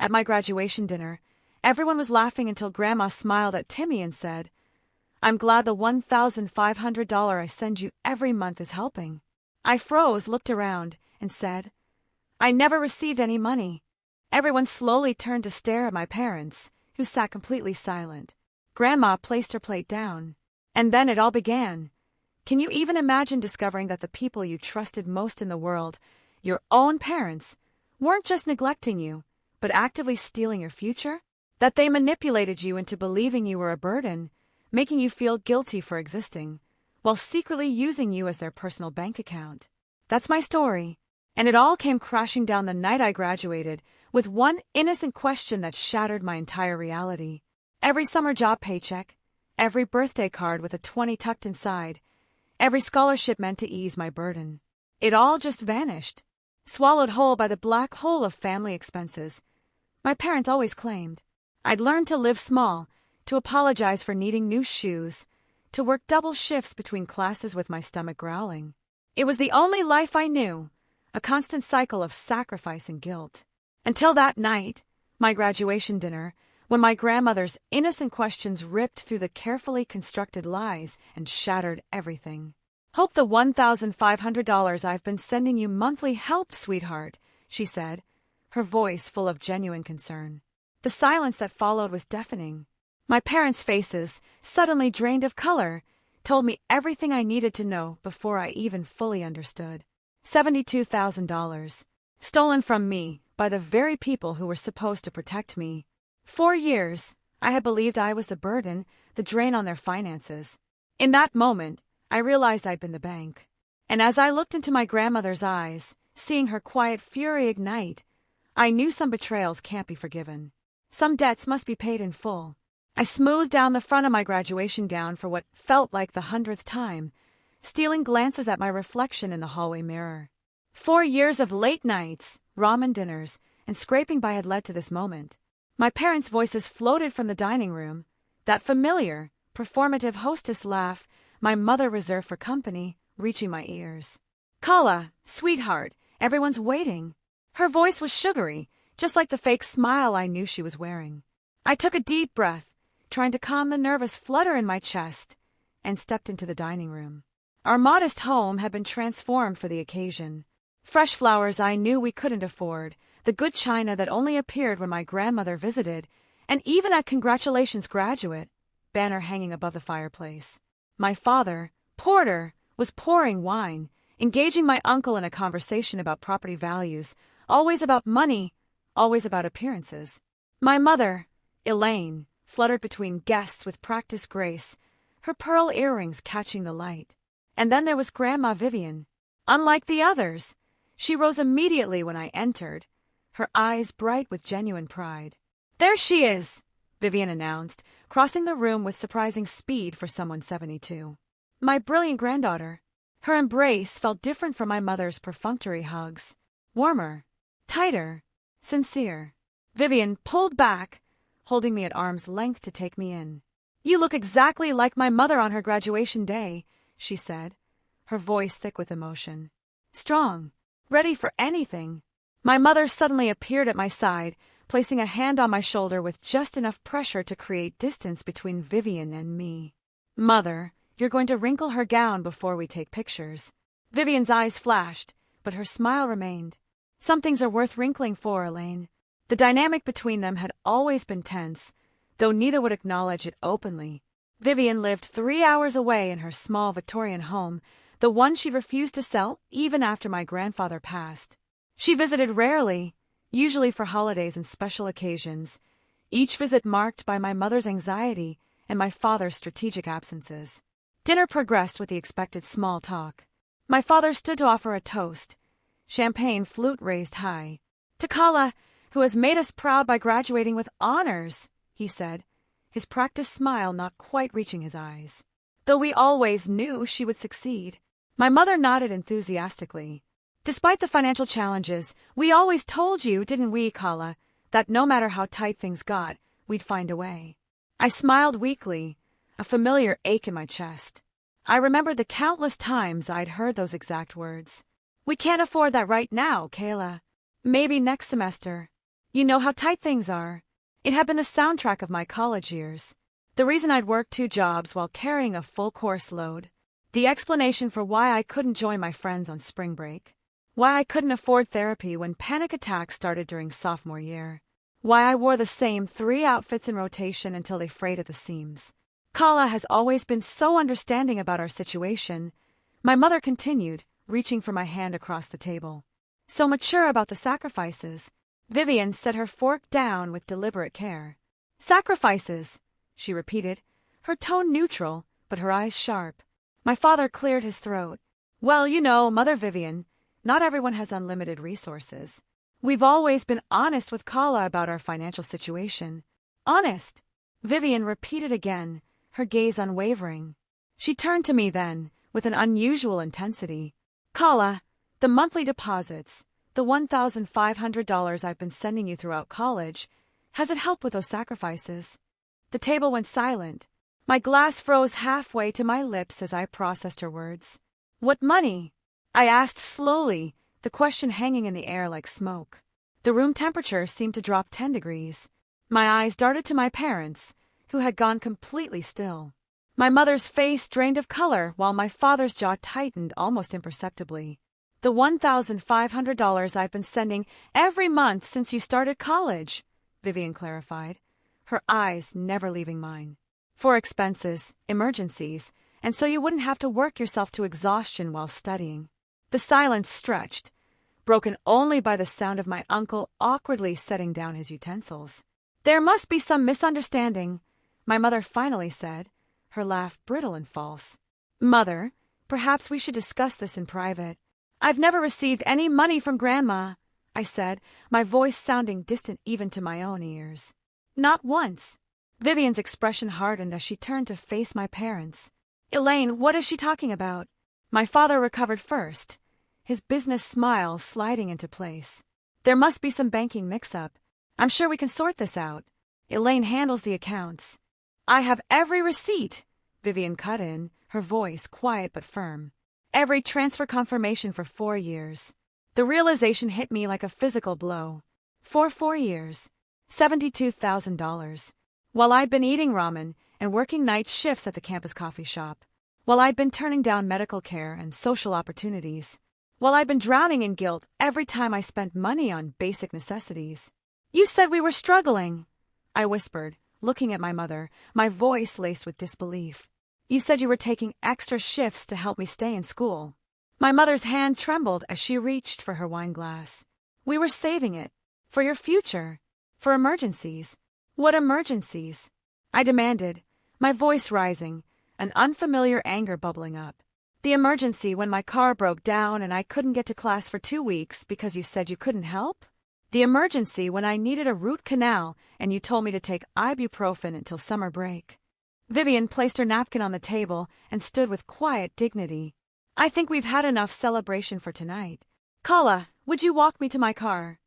At my graduation dinner, everyone was laughing until Grandma smiled at Timmy and said, "I'm glad the $1,500 I send you every month is helping." I froze, looked around, and said, "I never received any money." Everyone slowly turned to stare at my parents, who sat completely silent. Grandma placed her plate down. And then it all began. Can you even imagine discovering that the people you trusted most in the world, your own parents, weren't just neglecting you, but actively stealing your future? That they manipulated you into believing you were a burden, making you feel guilty for existing, while secretly using you as their personal bank account. That's my story. And it all came crashing down the night I graduated, with one innocent question that shattered my entire reality. Every summer job paycheck, every birthday card with a 20 tucked inside, every scholarship meant to ease my burden. It all just vanished, swallowed whole by the black hole of family expenses. My parents always claimed. I'd learned to live small, to apologize for needing new shoes, to work double shifts between classes with my stomach growling. It was the only life I knew, a constant cycle of sacrifice and guilt. Until that night, my graduation dinner, when my grandmother's innocent questions ripped through the carefully constructed lies and shattered everything. "Hope the $1,500 I've been sending you monthly helps, sweetheart," she said, her voice full of genuine concern. The silence that followed was deafening. My parents' faces, suddenly drained of color, told me everything I needed to know before I even fully understood. $72,000. Stolen from me by the very people who were supposed to protect me. 4 years, I had believed I was the burden, the drain on their finances. In that moment, I realized I'd been the bank. And as I looked into my grandmother's eyes, seeing her quiet fury ignite, I knew some betrayals can't be forgiven. Some debts must be paid in full. I smoothed down the front of my graduation gown for what felt like the 100th time, stealing glances at my reflection in the hallway mirror. 4 years of late nights, ramen dinners, and scraping by had led to this moment. My parents' voices floated from the dining room, that familiar, performative hostess laugh my mother reserved for company, reaching my ears. "Kala, sweetheart, everyone's waiting." Her voice was sugary, just like the fake smile I knew she was wearing. I took a deep breath, trying to calm the nervous flutter in my chest, and stepped into the dining room. Our modest home had been transformed for the occasion. Fresh flowers I knew we couldn't afford, the good china that only appeared when my grandmother visited, and even a "Congratulations, graduate" banner hanging above the fireplace. My father, Porter, was pouring wine, engaging my uncle in a conversation about property values, always about money, always about appearances. My mother, Elaine, fluttered between guests with practiced grace, her pearl earrings catching the light. And then there was Grandma Vivian. Unlike the others, she rose immediately when I entered, her eyes bright with genuine pride. "There she is," Vivian announced, crossing the room with surprising speed for someone 72. My brilliant granddaughter. Her embrace felt different from my mother's perfunctory hugs. Warmer, tighter, sincere. Vivian pulled back, holding me at arm's length to take me in. "You look exactly like my mother on her graduation day," she said, her voice thick with emotion. Strong, ready for anything. My mother suddenly appeared at my side, placing a hand on my shoulder with just enough pressure to create distance between Vivian and me. "Mother, you're going to wrinkle her gown before we take pictures." Vivian's eyes flashed, but her smile remained. "Some things are worth wrinkling for, Elaine." The dynamic between them had always been tense, though neither would acknowledge it openly. Vivian lived 3 hours away in her small Victorian home, the one she refused to sell even after my grandfather passed. She visited rarely, usually for holidays and special occasions, each visit marked by my mother's anxiety and my father's strategic absences. Dinner progressed with the expected small talk. My father stood to offer a toast, champagne flute raised high. "To Kala, who has made us proud by graduating with honors," he said, his practiced smile not quite reaching his eyes. "Though we always knew she would succeed." My mother nodded enthusiastically. "Despite the financial challenges, we always told you, didn't we, Kala, that no matter how tight things got, we'd find a way." I smiled weakly, a familiar ache in my chest. I remembered the countless times I'd heard those exact words. "We can't afford that right now, Kayla. Maybe next semester." You know how tight things are. It had been the soundtrack of my college years. The reason I'd worked 2 jobs while carrying a full course load. The explanation for why I couldn't join my friends on spring break. Why I couldn't afford therapy when panic attacks started during sophomore year. Why I wore the same 3 outfits in rotation until they frayed at the seams. Kala has always been so understanding about our situation, my mother continued, reaching for my hand across the table. So mature about the sacrifices. Vivian set her fork down with deliberate care. Sacrifices, she repeated, her tone neutral, but her eyes sharp. My father cleared his throat. Well, you know, Mother Vivian, not everyone has unlimited resources. We've always been honest with Kala about our financial situation. Honest, Vivian repeated again, her gaze unwavering. She turned to me then, with an unusual intensity. Kala, the monthly deposits, the $1,500 I've been sending you throughout college, has it helped with those sacrifices? The table went silent. My glass froze halfway to my lips as I processed her words. What money? I asked slowly, the question hanging in the air like smoke. The room temperature seemed to drop 10 degrees. My eyes darted to my parents, who had gone completely still. My mother's face drained of color while my father's jaw tightened almost imperceptibly. The $1,500 I've been sending every month since you started college, Vivian clarified, her eyes never leaving mine. For expenses, emergencies, and so you wouldn't have to work yourself to exhaustion while studying. The silence stretched, broken only by the sound of my uncle awkwardly setting down his utensils. There must be some misunderstanding, my mother finally said, her laugh brittle and false. Mother, perhaps we should discuss this in private. I've never received any money from Grandma, I said, my voice sounding distant even to my own ears. Not once. Vivian's expression hardened as she turned to face my parents. Elaine, what is she talking about? My father recovered first, his business smile sliding into place. There must be some banking mix-up. I'm sure we can sort this out. Elaine handles the accounts. I have every receipt, Vivian cut in, her voice quiet but firm. Every transfer confirmation for 4 years. The realization hit me like a physical blow. For 4 years. $72,000. While I'd been eating ramen and working night shifts at the campus coffee shop. While I'd been turning down medical care and social opportunities. While I'd been drowning in guilt every time I spent money on basic necessities. You said we were struggling, I whispered, looking at my mother, my voice laced with disbelief. You said you were taking extra shifts to help me stay in school. My mother's hand trembled as she reached for her wine glass. We were saving it. For your future. For emergencies. What emergencies? I demanded, my voice rising, an unfamiliar anger bubbling up. The emergency when my car broke down and I couldn't get to class for 2 weeks because you said you couldn't help? The emergency when I needed a root canal and you told me to take ibuprofen until summer break. Vivian placed her napkin on the table and stood with quiet dignity. I think we've had enough celebration for tonight. Kala, would you walk me to my car?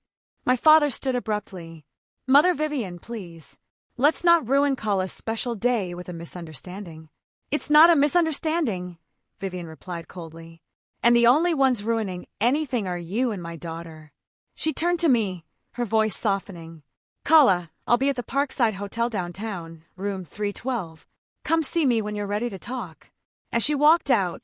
My father stood abruptly. Mother Vivian, please. Let's not ruin Kala's special day with a misunderstanding. It's not a misunderstanding, Vivian replied coldly. And the only ones ruining anything are you and my daughter. She turned to me, her voice softening. Kala, I'll be at the Parkside Hotel downtown, room 312. Come see me when you're ready to talk. As she walked out,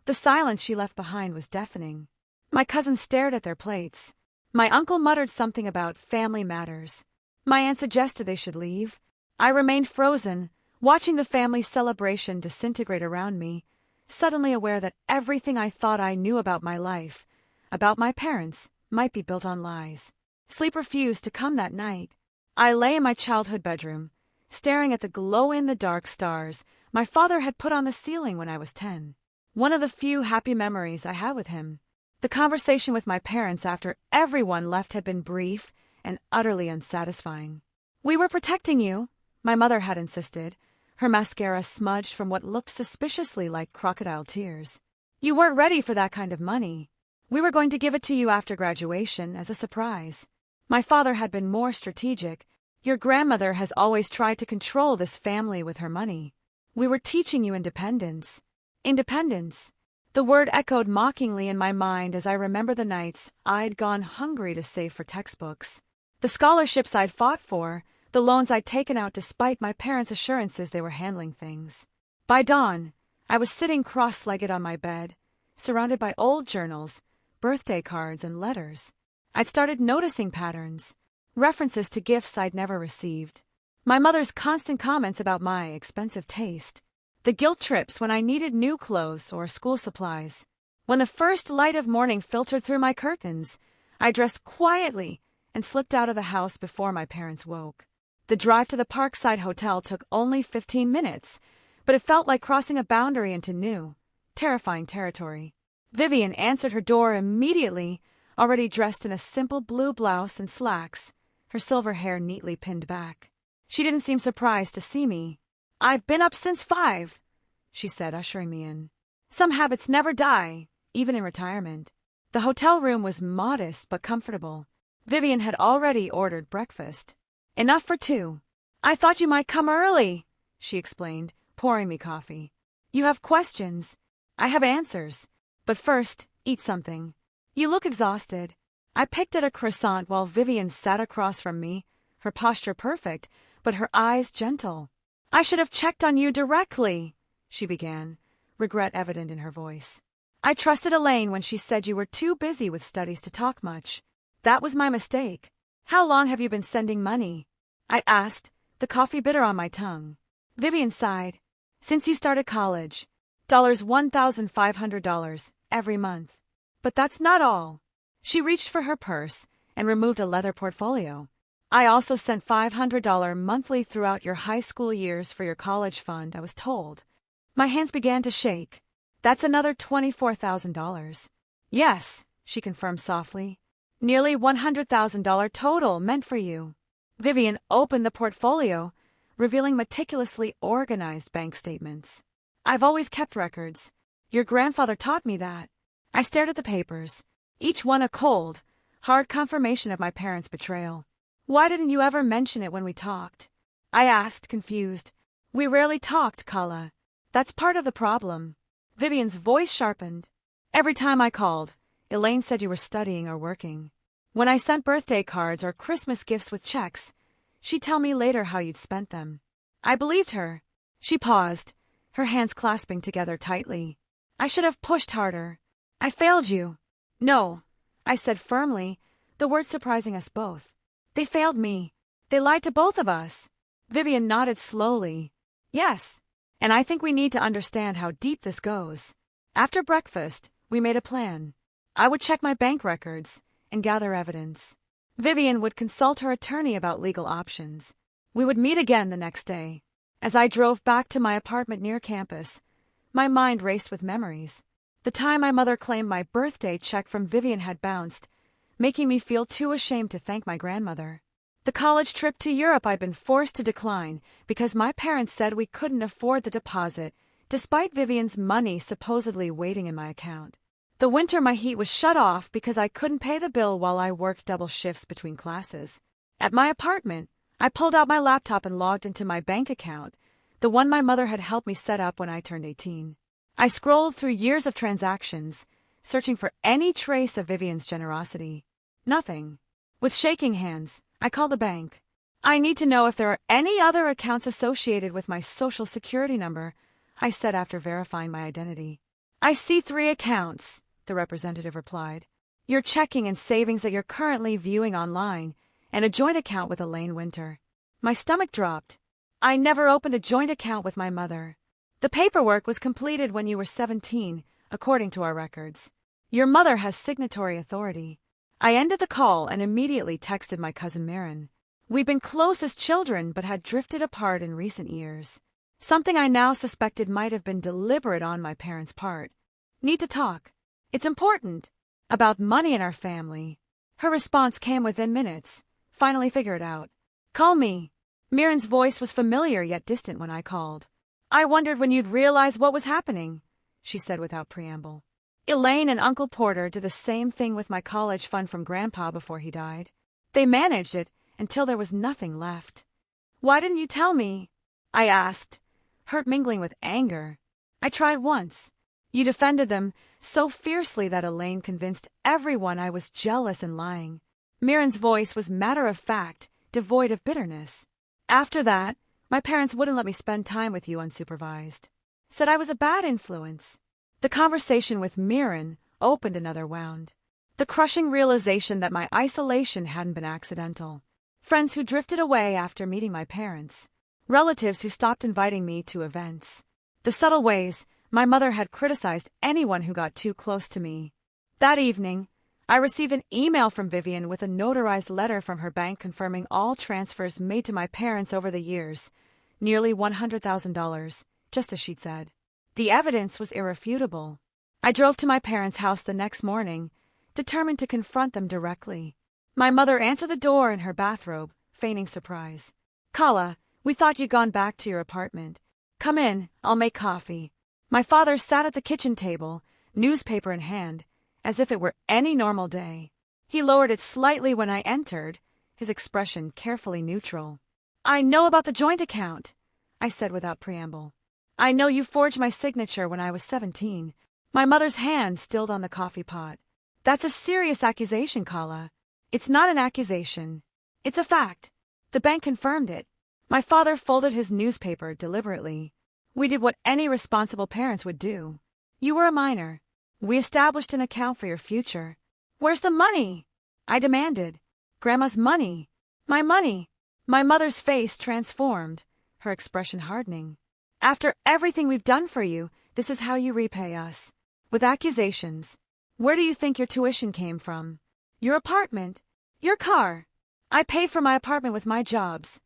the silence she left behind was deafening. My cousins stared at their plates. My uncle muttered something about family matters. My aunt suggested they should leave. I remained frozen, watching the family celebration disintegrate around me, suddenly aware that everything I thought I knew about my life, about my parents, might be built on lies. Sleep refused to come that night. I lay in my childhood bedroom, staring at the glow-in-the-dark stars my father had put on the ceiling when I was 10. One of the few happy memories I had with him. The conversation with my parents after everyone left had been brief and utterly unsatisfying. We were protecting you, my mother had insisted, her mascara smudged from what looked suspiciously like crocodile tears. You weren't ready for that kind of money. We were going to give it to you after graduation as a surprise. My father had been more strategic. Your grandmother has always tried to control this family with her money. We were teaching you independence. Independence. The word echoed mockingly in my mind as I remember the nights I'd gone hungry to save for textbooks. The The scholarships I'd fought for, the loans I'd taken out despite my parents' assurances they were handling things. By dawn, I was sitting cross-legged on my bed, surrounded by old journals, birthday cards, and letters. I'd started noticing patterns, references to gifts I'd never received. My mother's constant comments about my expensive taste. The guilt trips when I needed new clothes or school supplies. When the first light of morning filtered through my curtains, I dressed quietly and slipped out of the house before my parents woke. The drive to the Parkside Hotel took only 15 minutes, but it felt like crossing a boundary into new, terrifying territory. Vivian answered her door immediately, already dressed in a simple blue blouse and slacks, her silver hair neatly pinned back. She didn't seem surprised to see me. "I've been up since 5, she said, ushering me in. Some habits never die, even in retirement. The hotel room was modest but comfortable. Vivian had already ordered breakfast. "Enough for 2. I thought you might come early," she explained, pouring me coffee. "You have questions. I have answers. But first, eat something. You look exhausted." I picked at a croissant while Vivian sat across from me, her posture perfect, but her eyes gentle. "I should have checked on you directly," she began, regret evident in her voice. "I trusted Elaine when she said you were too busy with studies to talk much. That was my mistake. How long have you been sending money?" I asked, the coffee bitter on my tongue. Vivian sighed. "Since you started college. $1,500 every month. But that's not all." She reached for her purse and removed a leather portfolio. "I also sent $500 monthly throughout your high school years for your college fund," I was told. My hands began to shake. "That's another $24,000. "Yes," she confirmed softly. "Nearly $100,000 total meant for you." Vivian opened the portfolio, revealing meticulously organized bank statements. "I've always kept records. Your grandfather taught me that." I stared at the papers, each one a cold, hard confirmation of my parents' betrayal. "Why didn't you ever mention it when we talked?" I asked, confused. "We rarely talked, Kala. That's part of the problem." Vivian's voice sharpened. "Every time I called, Elaine said you were studying or working. When I sent birthday cards or Christmas gifts with checks, she'd tell me later how you'd spent them. I believed her." She paused, her hands clasping together tightly. "I should have pushed harder. I failed you." "No," I said firmly, the words surprising us both. "They failed me. They lied to both of us." Vivian nodded slowly. "Yes, and I think we need to understand how deep this goes." After breakfast, we made a plan. I would check my bank records and gather evidence. Vivian would consult her attorney about legal options. We would meet again the next day. As I drove back to my apartment near campus, my mind raced with memories. The time my mother claimed my birthday check from Vivian had bounced, making me feel too ashamed to thank my grandmother. The college trip to Europe I'd been forced to decline because my parents said we couldn't afford the deposit, despite Vivian's money supposedly waiting in my account. The winter my heat was shut off because I couldn't pay the bill while I worked double shifts between classes. At my apartment, I pulled out my laptop and logged into my bank account, the one my mother had helped me set up when I turned 18. I scrolled through years of transactions, searching for any trace of Vivian's generosity. Nothing. With shaking hands, I called the bank. "I need to know if there are any other accounts associated with my social security number," I said after verifying my identity. "I see 3 accounts," the representative replied. "Your checking and savings that you're currently viewing online, and a joint account with Elaine Winter." My stomach dropped. "I never opened a joint account with my mother. The paperwork was completed when you were 17, according to our records. Your mother has signatory authority." I ended the call and immediately texted my cousin Marin. We'd been close as children but had drifted apart in recent years. Something I now suspected might have been deliberate on my parents' part. "Need to talk. It's important. About money in our family." Her response came within minutes. "Finally figure it out. Call me." Miran's voice was familiar yet distant when I called. "I wondered when you'd realize what was happening," she said without preamble. "Elaine and Uncle Porter did the same thing with my college fund from Grandpa before he died. They managed it until there was nothing left." "Why didn't you tell me?" I asked, hurt mingling with anger. "I tried once. You defended them so fiercely that Elaine convinced everyone I was jealous and lying. Mirren's voice was matter-of-fact, devoid of bitterness. After that, my parents wouldn't let me spend time with you unsupervised. Said I was a bad influence. The conversation with Mirren opened another wound. The crushing realization that my isolation hadn't been accidental. Friends who drifted away after meeting my parents. Relatives who stopped inviting me to events. The subtle ways my mother had criticized anyone who got too close to me. That evening, I received an email from Vivian with a notarized letter from her bank confirming all transfers made to my parents over the years, nearly $100,000, just as she'd said. The evidence was irrefutable. I drove to my parents' house the next morning, determined to confront them directly. My mother answered the door in her bathrobe, feigning surprise. "Kala, we thought you'd gone back to your apartment. Come in, I'll make coffee." My father sat at the kitchen table, newspaper in hand, as if it were any normal day. He lowered it slightly when I entered, his expression carefully neutral. "I know about the joint account," I said without preamble. "I know you forged my signature when I was 17. My mother's hand stilled on the coffee pot. "That's a serious accusation, Kala." "It's not an accusation. It's a fact. The bank confirmed it." My father folded his newspaper deliberately. "We did what any responsible parents would do. You were a minor. We established an account for your future." "Where's the money?" I demanded. "Grandma's money. My money." My mother's face transformed, her expression hardening. "After everything we've done for you, this is how you repay us. With accusations. Where do you think your tuition came from? Your apartment? Your car? I paid for my apartment with my jobs."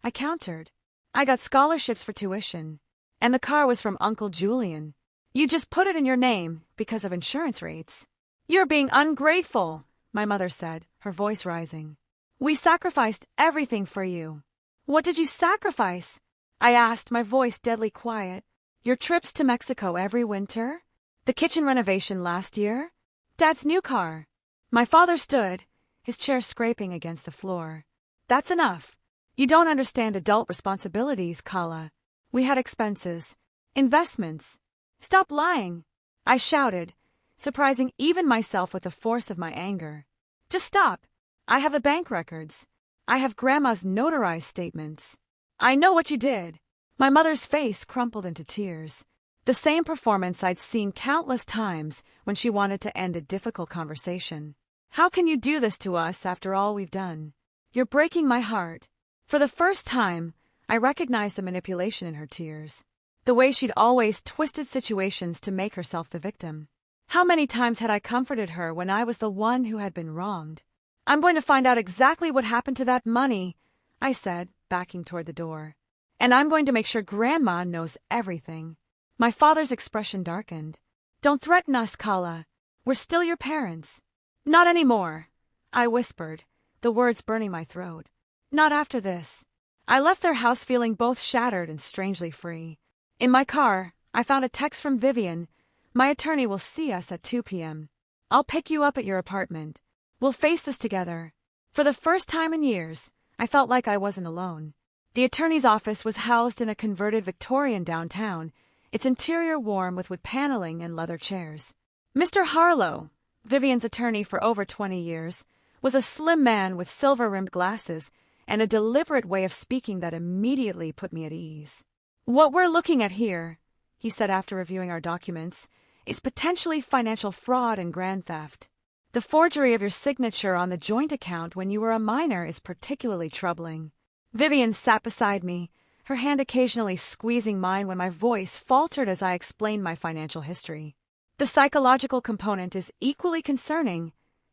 I countered. "I got scholarships for tuition. And the car was from Uncle Julian. You just put it in your name because of insurance rates." "You're being ungrateful," my mother said, her voice rising. "We sacrificed everything for you." "What did you sacrifice?" I asked, my voice deadly quiet. "Your trips to Mexico every winter? The kitchen renovation last year? Dad's new car." My father stood, his chair scraping against the floor. "That's enough. You don't understand adult responsibilities, Kala. We had expenses, investments. Stop lying," I shouted, surprising even myself with the force of my anger. "Just stop. I have the bank records. I have Grandma's notarized statements. I know what you did." My mother's face crumpled into tears. The same performance I'd seen countless times when she wanted to end a difficult conversation. "How can you do this to us after all we've done? You're breaking my heart." For the first time, I recognized the manipulation in her tears. The way she'd always twisted situations to make herself the victim. How many times had I comforted her when I was the one who had been wronged? "I'm going to find out exactly what happened to that money," I said, backing toward the door. "And I'm going to make sure Grandma knows everything." My father's expression darkened. "Don't threaten us, Kala. We're still your parents." "Not anymore," I whispered, the words burning my throat. "Not after this." I left their house feeling both shattered and strangely free. In my car, I found a text from Vivian. "My attorney will see us at 2 p.m. I'll pick you up at your apartment. We'll face this together." For the first time in years, I felt like I wasn't alone. The attorney's office was housed in a converted Victorian downtown, its interior warm with wood paneling and leather chairs. Mr. Harlow, Vivian's attorney for over 20 years, was a slim man with silver-rimmed glasses and a deliberate way of speaking that immediately put me at ease. "What we're looking at here," he said after reviewing our documents, "is potentially financial fraud and grand theft. The forgery of your signature on the joint account when you were a minor is particularly troubling." Vivian sat beside me, her hand occasionally squeezing mine when my voice faltered as I explained my financial history. "The psychological component is equally concerning,"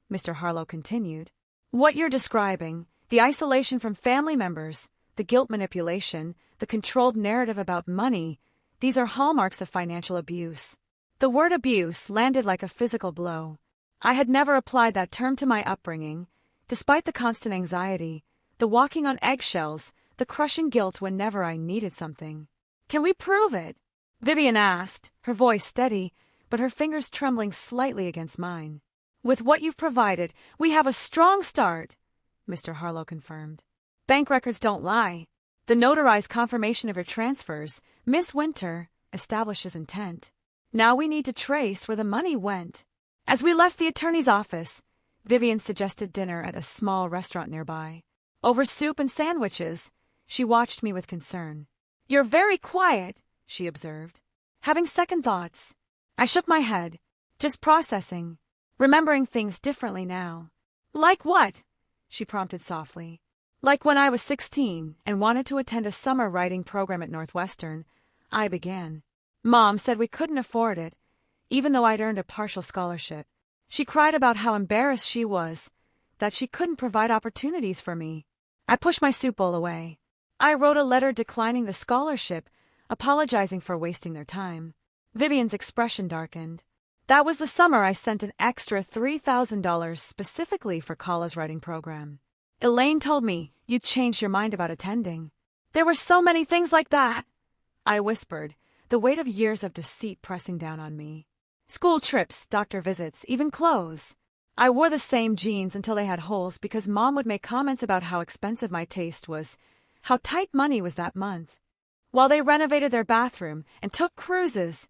Mr. Harlow continued. "What you're describing, the isolation from family members, the guilt manipulation, the controlled narrative about money, these are hallmarks of financial abuse." The word abuse landed like a physical blow. I had never applied that term to my upbringing, despite the constant anxiety, the walking on eggshells, the crushing guilt whenever I needed something. "Can we prove it?" Vivian asked, her voice steady, but her fingers trembling slightly against mine. "With what you've provided, we have a strong start," Mr. Harlow confirmed. "Bank records don't lie. The notarized confirmation of your transfers, Miss Winter, establishes intent. Now we need to trace where the money went." As we left the attorney's office, Vivian suggested dinner at a small restaurant nearby. Over soup and sandwiches, she watched me with concern. "You're very quiet," she observed. Having second thoughts. I shook my head, just processing, remembering things differently now. "Like what?" she prompted softly. "Like when I was 16 and wanted to attend a summer writing program at Northwestern," I began. "Mom said we couldn't afford it, even though I'd earned a partial scholarship. She cried about how embarrassed she was, that she couldn't provide opportunities for me." I pushed my soup bowl away. "I wrote a letter declining the scholarship, apologizing for wasting their time." Vivian's expression darkened. "That was the summer I sent an extra $3,000 specifically for Kala's writing program. Elaine told me you'd changed your mind about attending." "There were so many things like that," I whispered, the weight of years of deceit pressing down on me. "School trips, doctor visits, even clothes. I wore the same jeans until they had holes because Mom would make comments about how expensive my taste was, how tight money was that month. While they renovated their bathroom and took cruises,"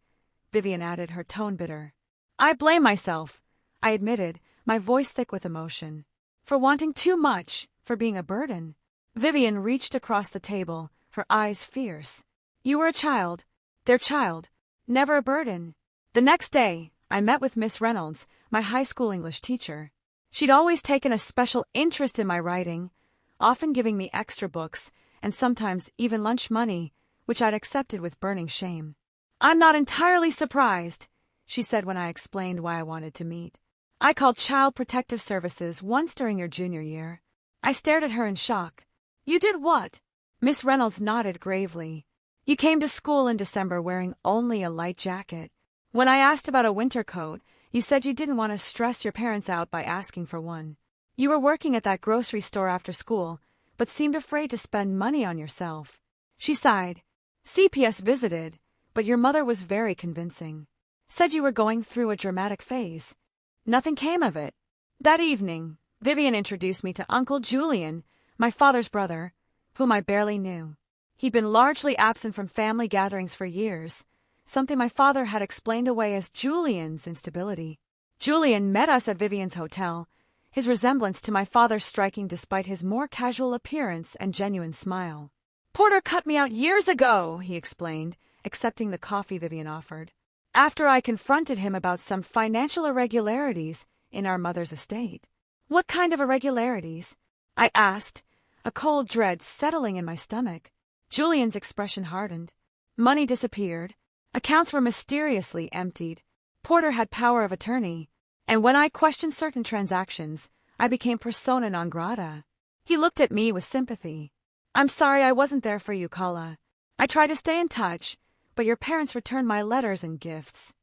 Vivian added, her tone bitter. "I blame myself," I admitted, my voice thick with emotion. "For wanting too much, for being a burden." Vivian reached across the table, her eyes fierce. "You were a child, their child, never a burden." The next day, I met with Miss Reynolds, my high school English teacher. She'd always taken a special interest in my writing, often giving me extra books and sometimes even lunch money, which I'd accepted with burning shame. "I'm not entirely surprised," she said when I explained why I wanted to meet. "I called Child Protective Services once during your junior year." I stared at her in shock. "You did what?" Miss Reynolds nodded gravely. "You came to school in December wearing only a light jacket. When I asked about a winter coat, you said you didn't want to stress your parents out by asking for one. You were working at that grocery store after school, but seemed afraid to spend money on yourself." She sighed. "CPS visited, but your mother was very convincing. Said you were going through a dramatic phase. Nothing came of it." That evening, Vivian introduced me to Uncle Julian, my father's brother, whom I barely knew. He'd been largely absent from family gatherings for years, something my father had explained away as Julian's instability. Julian met us at Vivian's hotel, his resemblance to my father striking despite his more casual appearance and genuine smile. "Porter cut me out years ago," he explained, accepting the coffee Vivian offered, "after I confronted him about some financial irregularities in our mother's estate." "What kind of irregularities?" I asked, a cold dread settling in my stomach. Julian's expression hardened. Money disappeared. Accounts were mysteriously emptied. Porter had power of attorney, and when I questioned certain transactions, I became persona non grata. He looked at me with sympathy. "I'm sorry I wasn't there for you, Kala. I tried to stay in touch, but your parents returned my letters and gifts."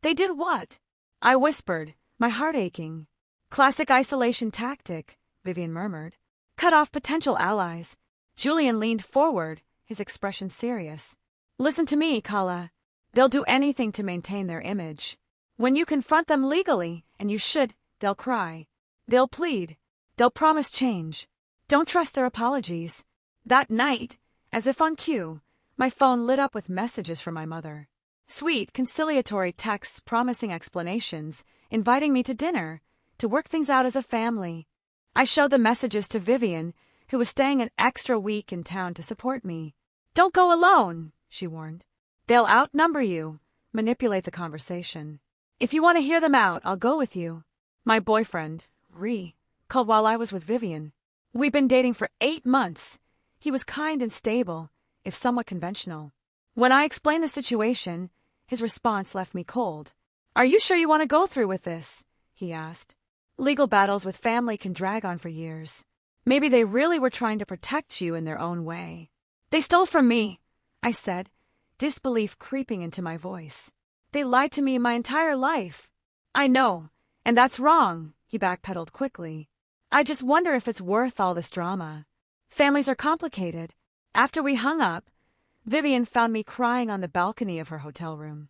"They did what?" I whispered, my heart aching. "Classic isolation tactic," Vivian murmured. "Cut off potential allies." Julian leaned forward, his expression serious. "Listen to me, Kala. They'll do anything to maintain their image. When you confront them legally, and you should, they'll cry. They'll plead. They'll promise change. Don't trust their apologies." That night, as if on cue, my phone lit up with messages from my mother. Sweet, conciliatory texts promising explanations, inviting me to dinner, to work things out as a family. I showed the messages to Vivian, who was staying an extra week in town to support me. "Don't go alone," she warned. "They'll outnumber you, manipulate the conversation. If you want to hear them out, I'll go with you." My boyfriend, called while I was with Vivian. We'd been dating for 8 months. He was kind and stable, if somewhat conventional. When I explained the situation, his response left me cold. "Are you sure you want to go through with this?" he asked. "Legal battles with family can drag on for years. Maybe they really were trying to protect you in their own way." "They stole from me," I said, disbelief creeping into my voice. "They lied to me my entire life." "I know, and that's wrong," he backpedaled quickly. "I just wonder if it's worth all this drama. Families are complicated." After we hung up, Vivian found me crying on the balcony of her hotel room.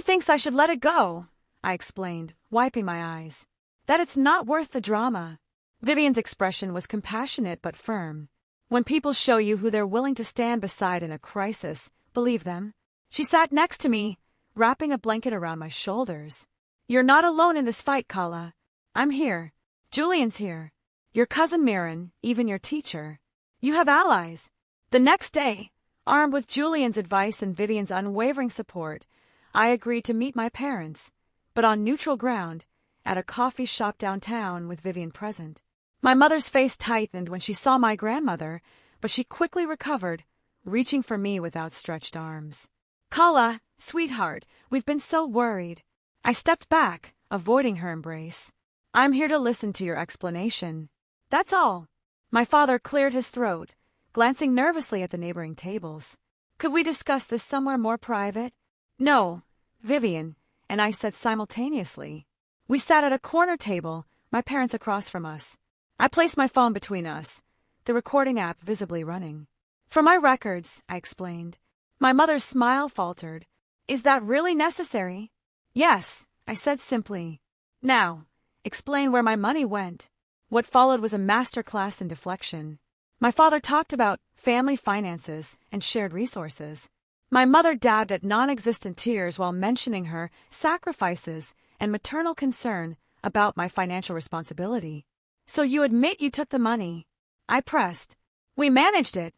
"Thinks I should let it go," I explained, wiping my eyes. "That it's not worth the drama." Vivian's expression was compassionate but firm. When people show you who they're willing to stand beside in a crisis, believe them. She sat next to me, wrapping a blanket around my shoulders. "You're not alone in this fight, Kala. I'm here, Julian's here. Your cousin Mirren, even your teacher. You have allies. The next day, armed with Julian's advice and Vivian's unwavering support, I agreed to meet my parents, but on neutral ground, at a coffee shop downtown with Vivian present. My mother's face tightened when she saw my grandmother, but she quickly recovered, reaching for me with outstretched arms. Kala, sweetheart, we've been so worried. I stepped back, avoiding her embrace. I'm here to listen to your explanation. That's all. My father cleared his throat, glancing nervously at the neighboring tables. Could we discuss this somewhere more private? No, Vivian and I said simultaneously. We sat at a corner table, my parents across from us. I placed my phone between us, the recording app visibly running. For my records, I explained. My mother's smile faltered. Is that really necessary? Yes, I said simply. Now, explain where my money went. What followed was a master class in deflection. My father talked about family finances and shared resources. My mother dabbed at non-existent tears while mentioning her sacrifices and maternal concern about my financial responsibility. So you admit you took the money? I pressed. We managed it.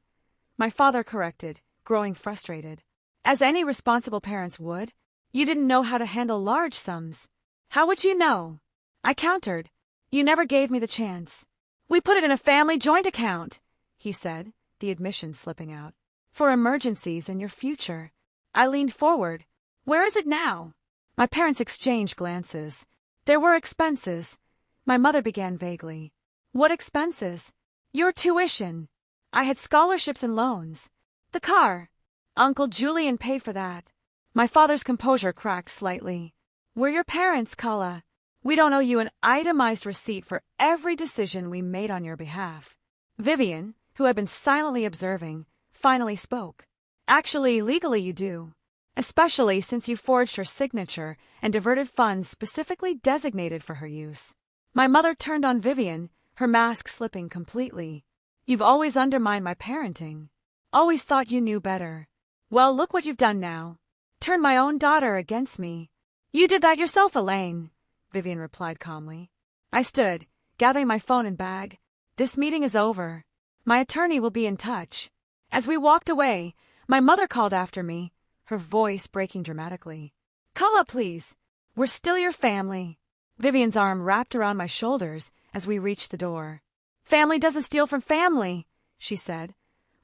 My father corrected, growing frustrated. As any responsible parents would. You didn't know how to handle large sums. How would you know? I countered. You never gave me the chance. We put it in a family joint account, he said, the admission slipping out. For emergencies in your future. I leaned forward. Where is it now? My parents exchanged glances. There were expenses. My mother began vaguely. What expenses? Your tuition. I had scholarships and loans. The car. Uncle Julian paid for that. My father's composure cracked slightly. We're your parents, Kala. We don't owe you an itemized receipt for every decision we made on your behalf. Vivian, who had been silently observing, finally spoke. Actually, legally you do. Especially since you forged her signature and diverted funds specifically designated for her use. My mother turned on Vivian, her mask slipping completely. You've always undermined my parenting. Always thought you knew better. Well, look what you've done now. Turned my own daughter against me. You did that yourself, Elaine, Vivian replied calmly. I stood, gathering my phone and bag. This meeting is over. My attorney will be in touch. As we walked away, my mother called after me, her voice breaking dramatically. Kala, please. We're still your family. Vivian's arm wrapped around my shoulders as we reached the door. Family doesn't steal from family, she said,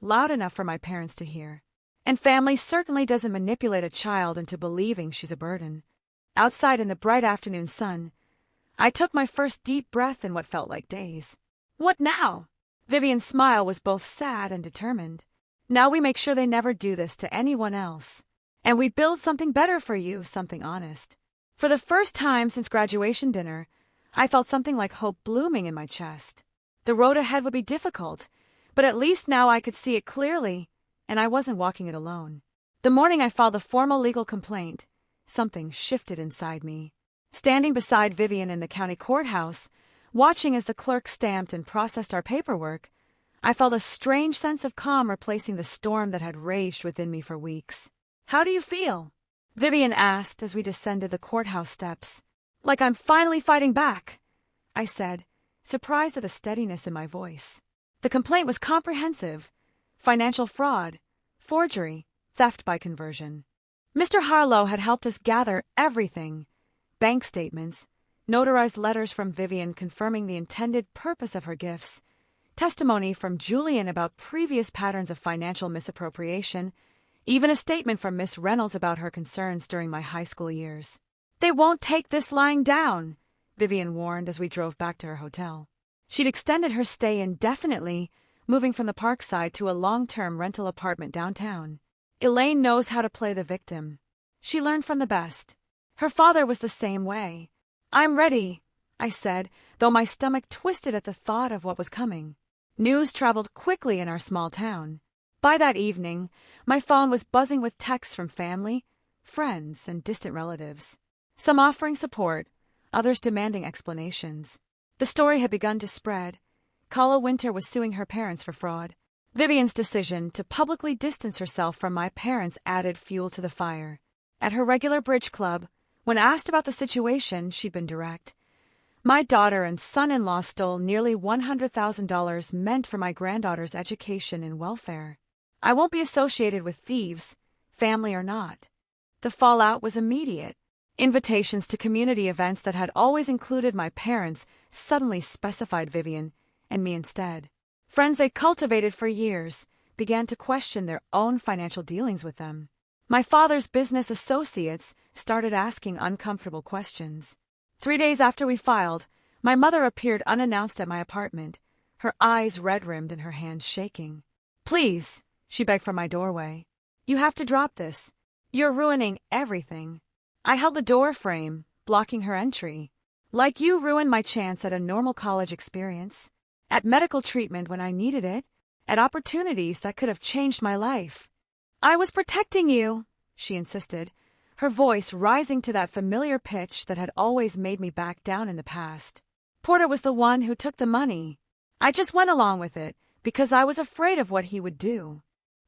loud enough for my parents to hear. And family certainly doesn't manipulate a child into believing she's a burden. Outside in the bright afternoon sun, I took my first deep breath in what felt like days. What now? Vivian's smile was both sad and determined. Now we make sure they never do this to anyone else. And we build something better for you, something honest. For the first time since graduation dinner, I felt something like hope blooming in my chest. The road ahead would be difficult, but at least now I could see it clearly, and I wasn't walking it alone. The morning I filed the formal legal complaint, something shifted inside me. Standing beside Vivian in the county courthouse, watching as the clerk stamped and processed our paperwork, I felt a strange sense of calm replacing the storm that had raged within me for weeks. How do you feel? Vivian asked as we descended the courthouse steps. Like I'm finally fighting back, I said, surprised at the steadiness in my voice. The complaint was comprehensive. Financial fraud, forgery, theft by conversion. Mr. Harlow had helped us gather everything. Bank statements, notarized letters from Vivian confirming the intended purpose of her gifts, testimony from Julian about previous patterns of financial misappropriation, even a statement from Miss Reynolds about her concerns during my high school years. They won't take this lying down, Vivian warned as we drove back to her hotel. She'd extended her stay indefinitely, moving from the Parkside to a long-term rental apartment downtown. Elaine knows how to play the victim. She learned from the best. Her father was the same way. I'm ready, I said, though my stomach twisted at the thought of what was coming. News traveled quickly in our small town. By that evening, my phone was buzzing with texts from family, friends, and distant relatives. Some offering support, others demanding explanations. The story had begun to spread. Kala Winter was suing her parents for fraud. Vivian's decision to publicly distance herself from my parents added fuel to the fire. At her regular bridge club, when asked about the situation, she'd been direct. My daughter and son-in-law stole nearly $100,000 meant for my granddaughter's education and welfare. I won't be associated with thieves, family or not. The fallout was immediate. Invitations to community events that had always included my parents suddenly specified Vivian and me instead. Friends they cultivated for years began to question their own financial dealings with them. My father's business associates started asking uncomfortable questions. 3 days after we filed, my mother appeared unannounced at my apartment, her eyes red-rimmed and her hands shaking. "Please," she begged from my doorway. "You have to drop this. You're ruining everything." I held the door frame, blocking her entry. "Like you ruined my chance at a normal college experience, at medical treatment when I needed it, at opportunities that could have changed my life." "I was protecting you," she insisted, her voice rising to that familiar pitch that had always made me back down in the past. "Porter was the one who took the money. I just went along with it because I was afraid of what he would do."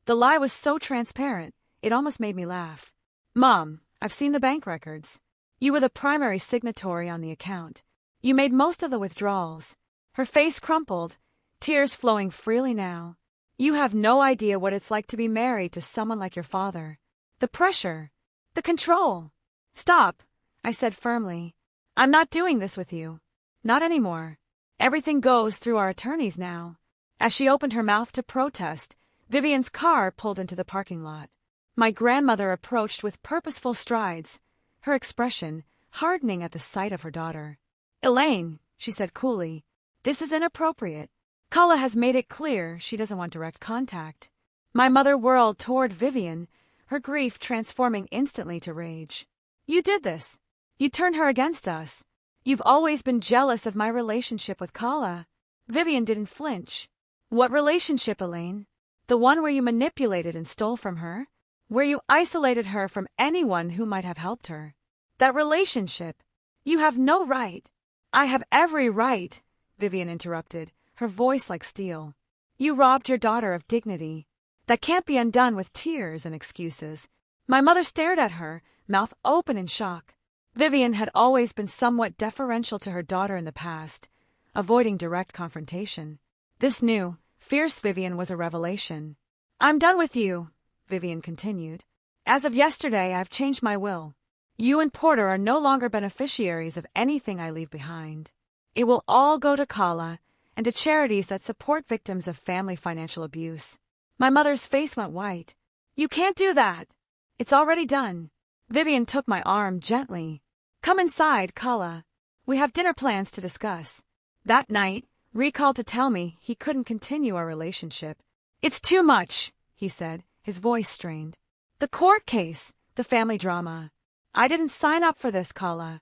The lie was so transparent, it almost made me laugh. "Mom, I've seen the bank records. You were the primary signatory on the account. You made most of the withdrawals." Her face crumpled, tears flowing freely now. "You have no idea what it's like to be married to someone like your father. The pressure, the control." "Stop," I said firmly. "I'm not doing this with you. Not anymore. Everything goes through our attorneys now." As she opened her mouth to protest, Vivian's car pulled into the parking lot. My grandmother approached with purposeful strides, her expression hardening at the sight of her daughter. "Elaine," she said coolly, "this is inappropriate. Kala has made it clear she doesn't want direct contact." My mother whirled toward Vivian, her grief transforming instantly to rage. "You did this. You turned her against us. You've always been jealous of my relationship with Kala." Vivian didn't flinch. "What relationship, Elaine? The one where you manipulated and stole from her? Where you isolated her from anyone who might have helped her? That relationship? You have no right." "I have every right," Vivian interrupted, her voice like steel. "You robbed your daughter of dignity. That can't be undone with tears and excuses." My mother stared at her, mouth open in shock. Vivian had always been somewhat deferential to her daughter in the past, avoiding direct confrontation. This new, fierce Vivian was a revelation. "I'm done with you," Vivian continued. "As of yesterday, I've changed my will. You and Porter are no longer beneficiaries of anything I leave behind. It will all go to Kala and to charities that support victims of family financial abuse." My mother's face went white. "You can't do that. It's already done." Vivian took my arm gently. "Come inside, Kala. We have dinner plans to discuss." That night, Ree called to tell me he couldn't continue our relationship. "It's too much," he said, his voice strained. "The court case, the family drama. I didn't sign up for this, Kala."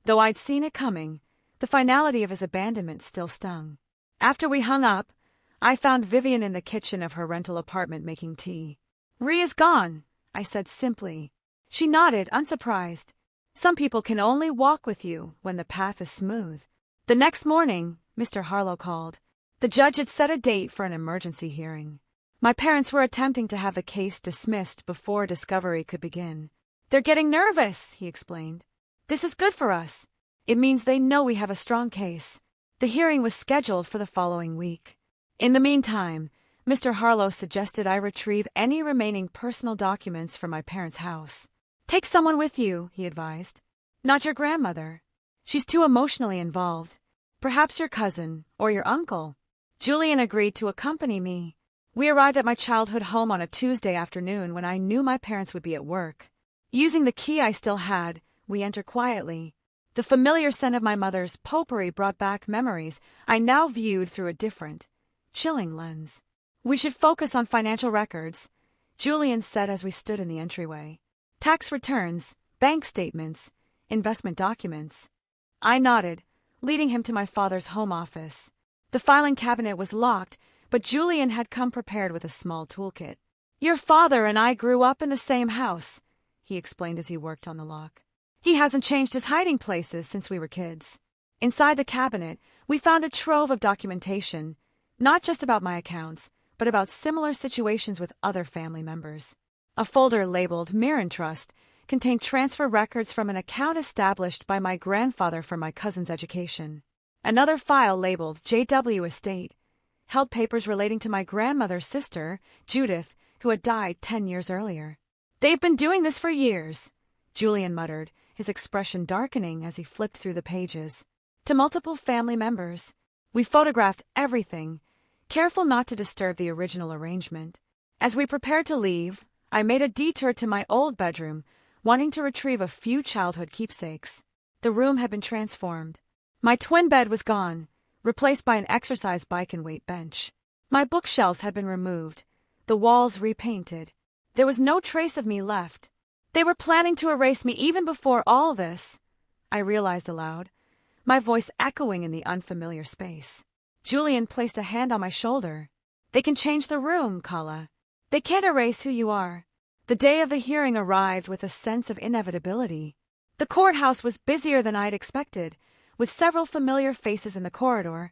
Though I'd seen it coming, the finality of his abandonment still stung. After we hung up, I found Vivian in the kitchen of her rental apartment making tea. "Ree is gone," I said simply. She nodded, unsurprised. "Some people can only walk with you when the path is smooth." The next morning, Mr. Harlow called. The judge had set a date for an emergency hearing. My parents were attempting to have the case dismissed before discovery could begin. "They're getting nervous," he explained. "This is good for us. It means they know we have a strong case." The hearing was scheduled for the following week. In the meantime, Mr. Harlow suggested I retrieve any remaining personal documents from my parents' house. "Take someone with you," he advised. "Not your grandmother. She's too emotionally involved. Perhaps your cousin or your uncle." Julian agreed to accompany me. We arrived at my childhood home on a Tuesday afternoon when I knew my parents would be at work. Using the key I still had, we entered quietly. The familiar scent of my mother's potpourri brought back memories I now viewed through a different, chilling lens. "We should focus on financial records," Julian said as we stood in the entryway. "Tax returns, bank statements, investment documents." I nodded, leading him to my father's home office. The filing cabinet was locked, but Julian had come prepared with a small toolkit. "Your father and I grew up in the same house," he explained as he worked on the lock. "He hasn't changed his hiding places since we were kids." Inside the cabinet, we found a trove of documentation, not just about my accounts, but about similar situations with other family members. A folder labeled Mirren Trust contained transfer records from an account established by my grandfather for my cousin's education. Another file labeled J.W. Estate held papers relating to my grandmother's sister, Judith, who had died 10 years earlier. "They've been doing this for years," Julian muttered, his expression darkening as he flipped through the pages. "To multiple family members. We photographed everything, careful not to disturb the original arrangement. As we prepared to leave, I made a detour to my old bedroom, wanting to retrieve a few childhood keepsakes. The room had been transformed. My twin bed was gone, replaced by an exercise bike and weight bench. My bookshelves had been removed, the walls repainted. There was no trace of me left. They were planning to erase me even before all this, I realized aloud, my voice echoing in the unfamiliar space. Julian placed a hand on my shoulder. "They can change the room, Kala. They can't erase who you are." The day of the hearing arrived with a sense of inevitability. The courthouse was busier than I'd expected, with several familiar faces in the corridor.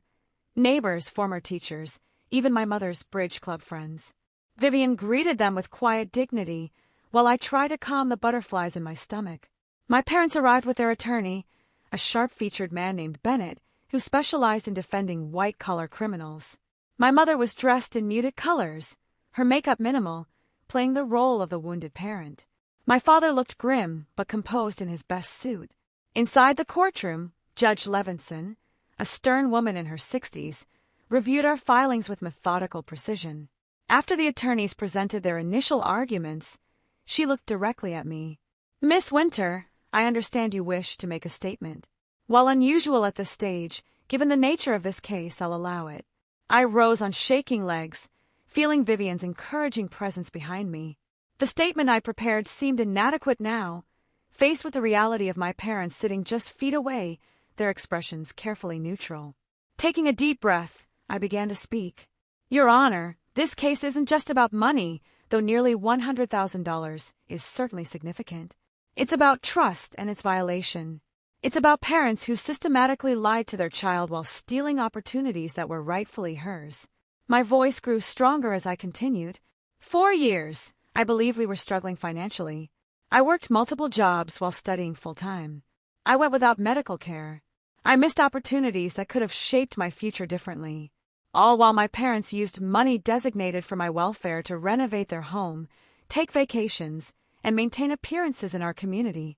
Neighbors, former teachers, even my mother's bridge club friends. Vivian greeted them with quiet dignity, while I tried to calm the butterflies in my stomach. My parents arrived with their attorney, a sharp-featured man named Bennett, who specialized in defending white-collar criminals. My mother was dressed in muted colors, her makeup minimal, playing the role of the wounded parent. My father looked grim, but composed in his best suit. Inside the courtroom, Judge Levinson, a stern woman in her 60s, reviewed our filings with methodical precision. After the attorneys presented their initial arguments, she looked directly at me. "Miss Winter, I understand you wish to make a statement. While unusual at this stage, given the nature of this case, I'll allow it." I rose on shaking legs, feeling Vivian's encouraging presence behind me. The statement I prepared seemed inadequate now, faced with the reality of my parents sitting just feet away, their expressions carefully neutral. Taking a deep breath, I began to speak. "Your Honor, this case isn't just about money, though nearly $100,000 is certainly significant. It's about trust and its violation. It's about parents who systematically lied to their child while stealing opportunities that were rightfully hers." My voice grew stronger as I continued. "4 years, I believe we were struggling financially. I worked multiple jobs while studying full-time. I went without medical care. I missed opportunities that could have shaped my future differently. All while my parents used money designated for my welfare to renovate their home, take vacations, and maintain appearances in our community."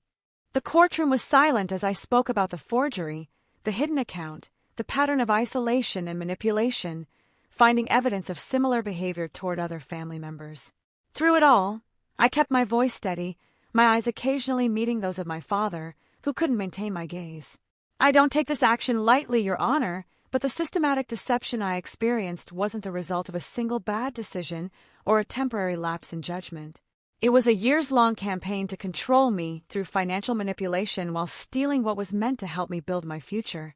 The courtroom was silent as I spoke about the forgery, the hidden account, the pattern of isolation and manipulation, finding evidence of similar behavior toward other family members. Through it all, I kept my voice steady, my eyes occasionally meeting those of my father, who couldn't maintain my gaze. "I don't take this action lightly, Your Honor, but the systematic deception I experienced wasn't the result of a single bad decision or a temporary lapse in judgment. It was a years-long campaign to control me through financial manipulation while stealing what was meant to help me build my future."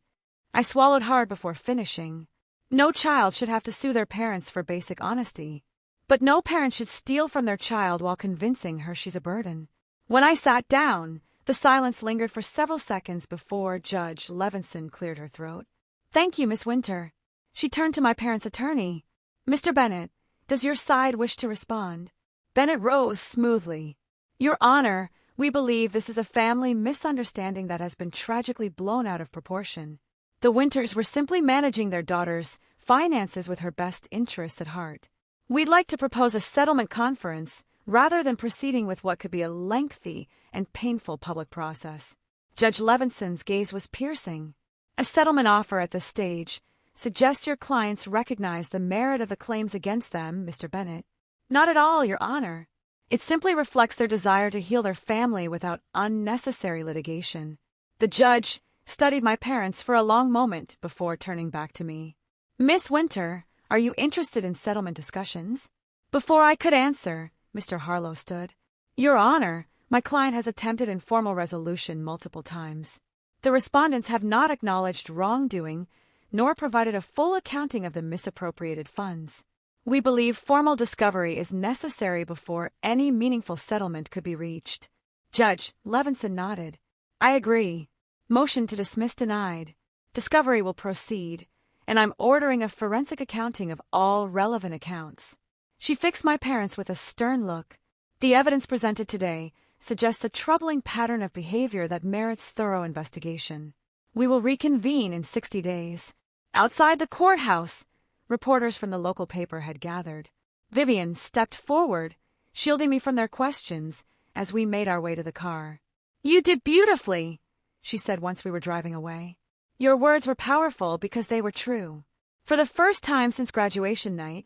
I swallowed hard before finishing. No child should have to sue their parents for basic honesty. But no parent should steal from their child while convincing her she's a burden. When I sat down, the silence lingered for several seconds before Judge Levinson cleared her throat. "Thank you, Miss Winter." She turned to my parents' attorney. "Mr. Bennett, does your side wish to respond?" Bennett rose smoothly. "Your Honor, we believe this is a family misunderstanding that has been tragically blown out of proportion. The Winters were simply managing their daughter's finances with her best interests at heart. We'd like to propose a settlement conference rather than proceeding with what could be a lengthy and painful public process." Judge Levinson's gaze was piercing. "A settlement offer at this stage suggests your clients recognize the merit of the claims against them, Mr. Bennett." "Not at all, Your Honor. It simply reflects their desire to heal their family without unnecessary litigation." The judge studied my parents for a long moment before turning back to me. "Miss Winter, are you interested in settlement discussions?" Before I could answer, Mr. Harlow stood. "Your Honor, my client has attempted informal resolution multiple times. The respondents have not acknowledged wrongdoing, nor provided a full accounting of the misappropriated funds. We believe formal discovery is necessary before any meaningful settlement could be reached." Judge Levinson nodded. "I agree. Motion to dismiss denied. Discovery will proceed, and I'm ordering a forensic accounting of all relevant accounts." She fixed my parents with a stern look. "The evidence presented today suggests a troubling pattern of behavior that merits thorough investigation. We will reconvene in 60 days. Outside the courthouse, reporters from the local paper had gathered. Vivian stepped forward, shielding me from their questions as we made our way to the car. "You did beautifully," she said once we were driving away. "Your words were powerful because they were true." For the first time since graduation night,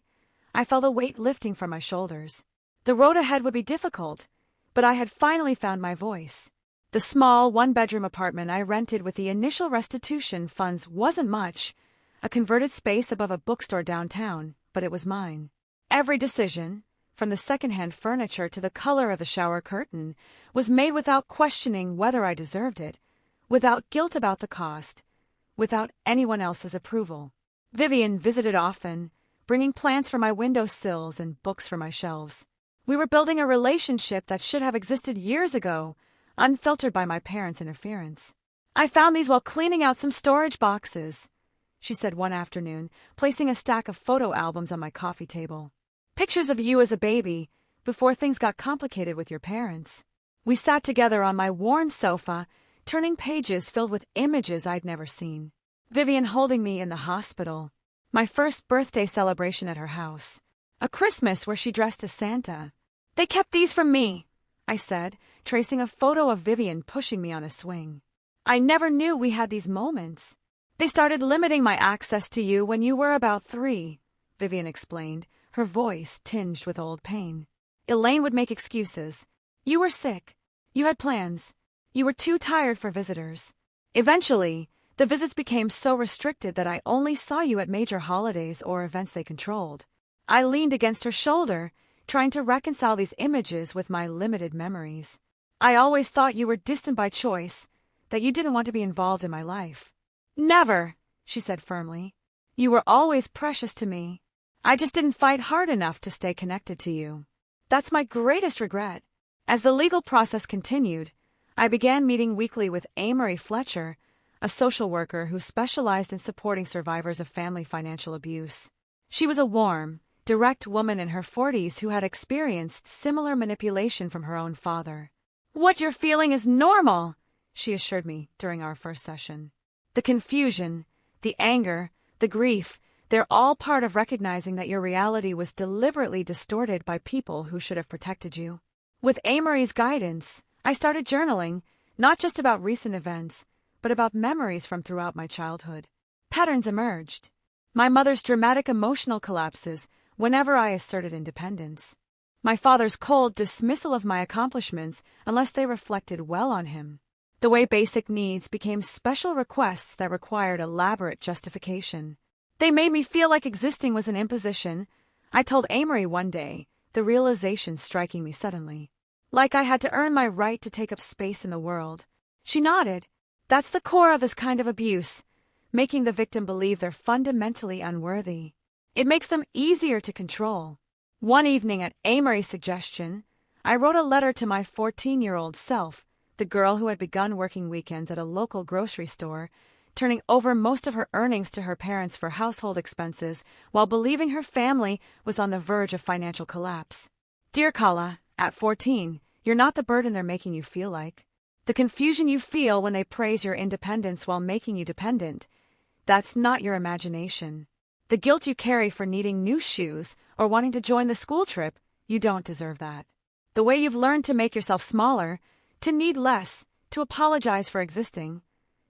I felt a weight lifting from my shoulders. The road ahead would be difficult, but I had finally found my voice. The small one-bedroom apartment I rented with the initial restitution funds wasn't much, a converted space above a bookstore downtown, but it was mine. Every decision, from the second-hand furniture to the color of the shower curtain, was made without questioning whether I deserved it, without guilt about the cost, without anyone else's approval. Vivian visited often, bringing plants for my windowsills and books for my shelves. We were building a relationship that should have existed years ago, unfiltered by my parents' interference. "I found these while cleaning out some storage boxes," she said one afternoon, placing a stack of photo albums on my coffee table. "Pictures of you as a baby, before things got complicated with your parents." We sat together on my worn sofa, turning pages filled with images I'd never seen. Vivian holding me in the hospital, my first birthday celebration at her house, a Christmas where she dressed as Santa. "They kept these from me," I said, tracing a photo of Vivian pushing me on a swing. "I never knew we had these moments. They started limiting my access to you when you were about 3, Vivian explained, her voice tinged with old pain. "Elaine would make excuses. You were sick. You had plans. You were too tired for visitors. Eventually, the visits became so restricted that I only saw you at major holidays or events they controlled." I leaned against her shoulder, trying to reconcile these images with my limited memories. "I always thought you were distant by choice, that you didn't want to be involved in my life." "Never," she said firmly. "You were always precious to me. I just didn't fight hard enough to stay connected to you. That's my greatest regret." As the legal process continued, I began meeting weekly with Amory Fletcher, a social worker who specialized in supporting survivors of family financial abuse. She was a warm, direct woman in her 40s who had experienced similar manipulation from her own father. "What you're feeling is normal," she assured me during our first session. "The confusion, the anger, the grief, they're all part of recognizing that your reality was deliberately distorted by people who should have protected you." With Amory's guidance, I started journaling, not just about recent events, but about memories from throughout my childhood. Patterns emerged. My mother's dramatic emotional collapses whenever I asserted independence. My father's cold dismissal of my accomplishments unless they reflected well on him. The way basic needs became special requests that required elaborate justification. They made me feel like existing was an imposition, I told Amory one day, the realization striking me suddenly. Like I had to earn my right to take up space in the world. She nodded. "That's the core of this kind of abuse, making the victim believe they're fundamentally unworthy. It makes them easier to control." One evening at Amory's suggestion, I wrote a letter to my 14-year-old self, the girl who had begun working weekends at a local grocery store, turning over most of her earnings to her parents for household expenses while believing her family was on the verge of financial collapse. "Dear Kala, at 14, you're not the burden they're making you feel like. The confusion you feel when they praise your independence while making you dependent, that's not your imagination. The guilt you carry for needing new shoes or wanting to join the school trip, you don't deserve that. The way you've learned to make yourself smaller, to need less, to apologize for existing,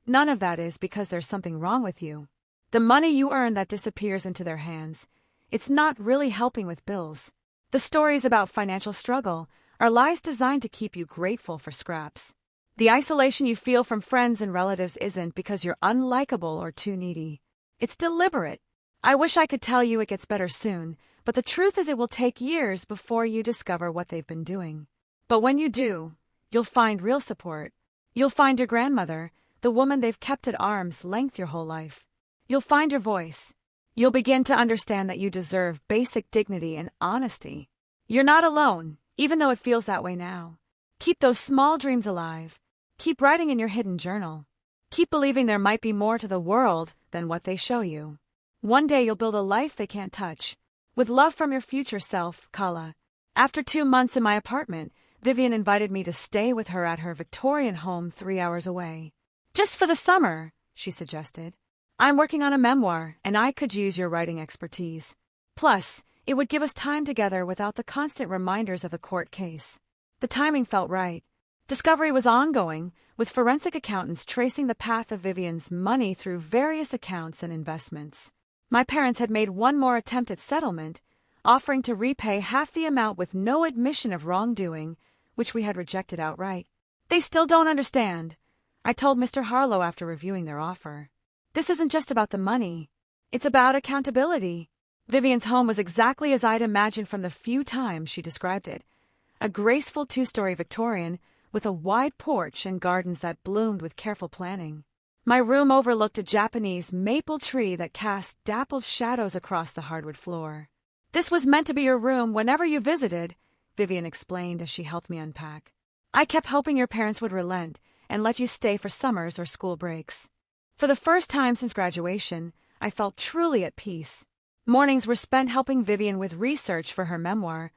none of that is because there's something wrong with you. The money you earn that disappears into their hands, it's not really helping with bills. The stories about financial struggle are lies designed to keep you grateful for scraps. The isolation you feel from friends and relatives isn't because you're unlikable or too needy. It's deliberate. I wish I could tell you it gets better soon, but the truth is it will take years before you discover what they've been doing. But when you do, you'll find real support. You'll find your grandmother, the woman they've kept at arm's length your whole life. You'll find your voice. You'll begin to understand that you deserve basic dignity and honesty. You're not alone, even though it feels that way now. Keep those small dreams alive. Keep writing in your hidden journal. Keep believing there might be more to the world than what they show you. One day you'll build a life they can't touch. With love from your future self, Kala. After 2 months in my apartment, Vivian invited me to stay with her at her Victorian home 3 hours away. Just for the summer, she suggested. I'm working on a memoir, and I could use your writing expertise. Plus, it would give us time together without the constant reminders of a court case. The timing felt right. Discovery was ongoing, with forensic accountants tracing the path of Vivian's money through various accounts and investments. My parents had made one more attempt at settlement, offering to repay half the amount with no admission of wrongdoing, which we had rejected outright. They still don't understand, I told Mr. Harlow after reviewing their offer. This isn't just about the money. It's about accountability. Vivian's home was exactly as I'd imagined from the few times she described it. A graceful 2-story Victorian with a wide porch and gardens that bloomed with careful planning. My room overlooked a Japanese maple tree that cast dappled shadows across the hardwood floor. This was meant to be your room whenever you visited, Vivian explained as she helped me unpack. I kept hoping your parents would relent and let you stay for summers or school breaks. For the first time since graduation, I felt truly at peace. Mornings were spent helping Vivian with research for her memoir,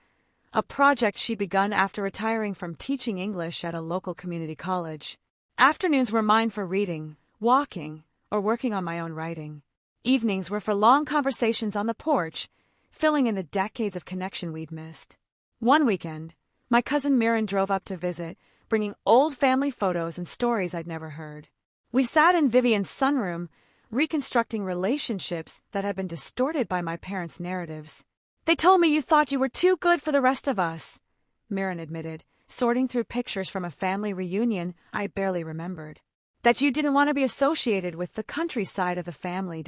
a project she'd begun after retiring from teaching English at a local community college. Afternoons were mine for reading, walking, or working on my own writing. Evenings were for long conversations on the porch, filling in the decades of connection we'd missed. One weekend, my cousin Mirren drove up to visit, bringing old family photos and stories I'd never heard. We sat in Vivian's sunroom, reconstructing relationships that had been distorted by my parents' narratives. They told me you thought you were too good for the rest of us, Mirren admitted, sorting through pictures from a family reunion I barely remembered. That you didn't want to be associated with the countryside of the family.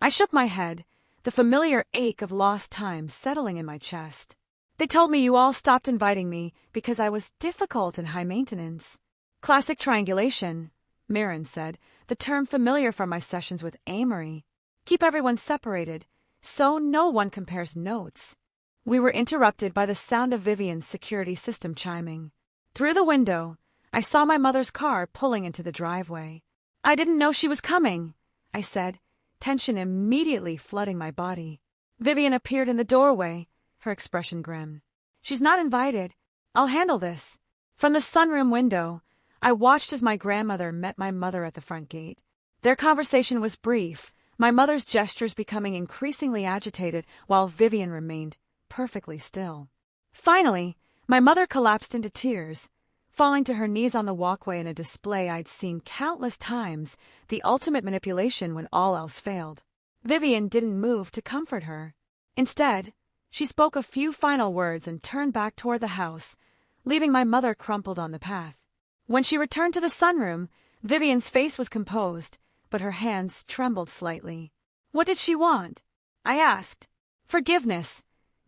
I shook my head, the familiar ache of lost time settling in my chest. They told me you all stopped inviting me because I was difficult and high maintenance. Classic triangulation, Mirren said, the term familiar from my sessions with Amory. Keep everyone separated, so no one compares notes. We were interrupted by the sound of Vivian's security system chiming. Through the window, I saw my mother's car pulling into the driveway. I didn't know she was coming, I said, tension immediately flooding my body. Vivian appeared in the doorway, her expression grim. She's not invited. I'll handle this. From the sunroom window, I watched as my grandmother met my mother at the front gate. Their conversation was brief, my mother's gestures becoming increasingly agitated while Vivian remained perfectly still. Finally, my mother collapsed into tears, falling to her knees on the walkway in a display I'd seen countless times, the ultimate manipulation when all else failed. Vivian didn't move to comfort her. Instead, she spoke a few final words and turned back toward the house, leaving my mother crumpled on the path. When she returned to the sunroom, Vivian's face was composed, but her hands trembled slightly. What did she want? I asked. Forgiveness,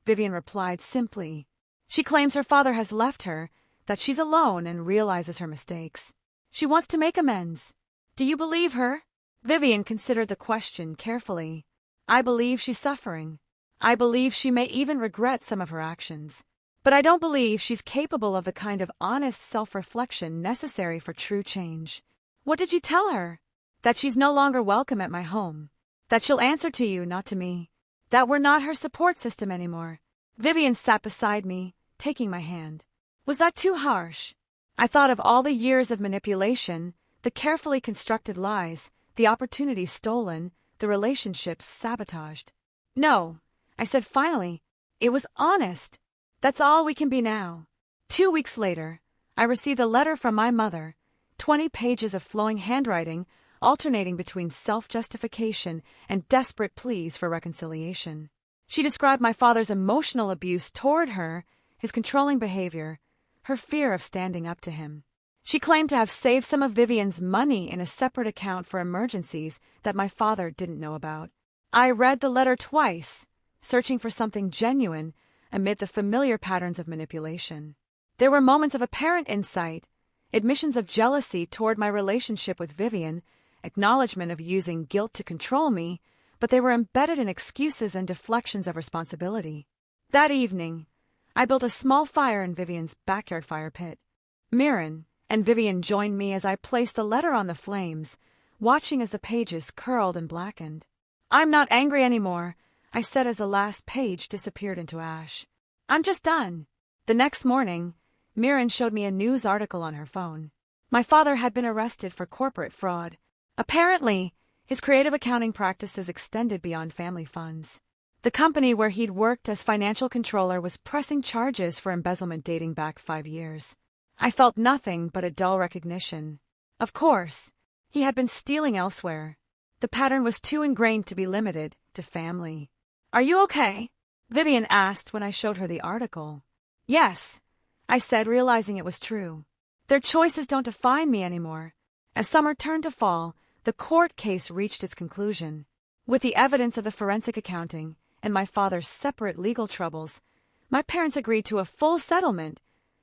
Vivian replied simply. She claims her father has left her, that she's alone and realizes her mistakes. She wants to make amends. Do you believe her? Vivian considered the question carefully. I believe she's suffering. I believe she may even regret some of her actions. But I don't believe she's capable of the kind of honest self-reflection necessary for true change. What did you tell her? That she's no longer welcome at my home. That she'll answer to you, not to me. That we're not her support system anymore. Vivian sat beside me, taking my hand. Was that too harsh? I thought of all the years of manipulation, the carefully constructed lies, the opportunities stolen, the relationships sabotaged. No, I said finally. It was honest. That's all we can be now. 2 weeks later, I received a letter from my mother, 20 pages of flowing handwriting, alternating between self-justification and desperate pleas for reconciliation. She described my father's emotional abuse toward her, his controlling behavior, her fear of standing up to him. She claimed to have saved some of Vivian's money in a separate account for emergencies that my father didn't know about. I read the letter twice, searching for something genuine amid the familiar patterns of manipulation. There were moments of apparent insight, admissions of jealousy toward my relationship with Vivian, acknowledgement of using guilt to control me, but they were embedded in excuses and deflections of responsibility. That evening, I built a small fire in Vivian's backyard fire pit. Mirren and Vivian joined me as I placed the letter on the flames, watching as the pages curled and blackened. I'm not angry anymore, I said as the last page disappeared into ash. I'm just done. The next morning, Mirren showed me a news article on her phone. My father had been arrested for corporate fraud. Apparently, his creative accounting practices extended beyond family funds. The company where he'd worked as financial controller was pressing charges for embezzlement dating back 5 years. I felt nothing but a dull recognition. Of course, he had been stealing elsewhere. The pattern was too ingrained to be limited to family. "Are you okay?" Vivian asked when I showed her the article. "Yes," I said, realizing it was true. Their choices don't define me anymore. As summer turned to fall, the court case reached its conclusion. With the evidence of the forensic accounting and my father's separate legal troubles, my parents agreed to a full settlement,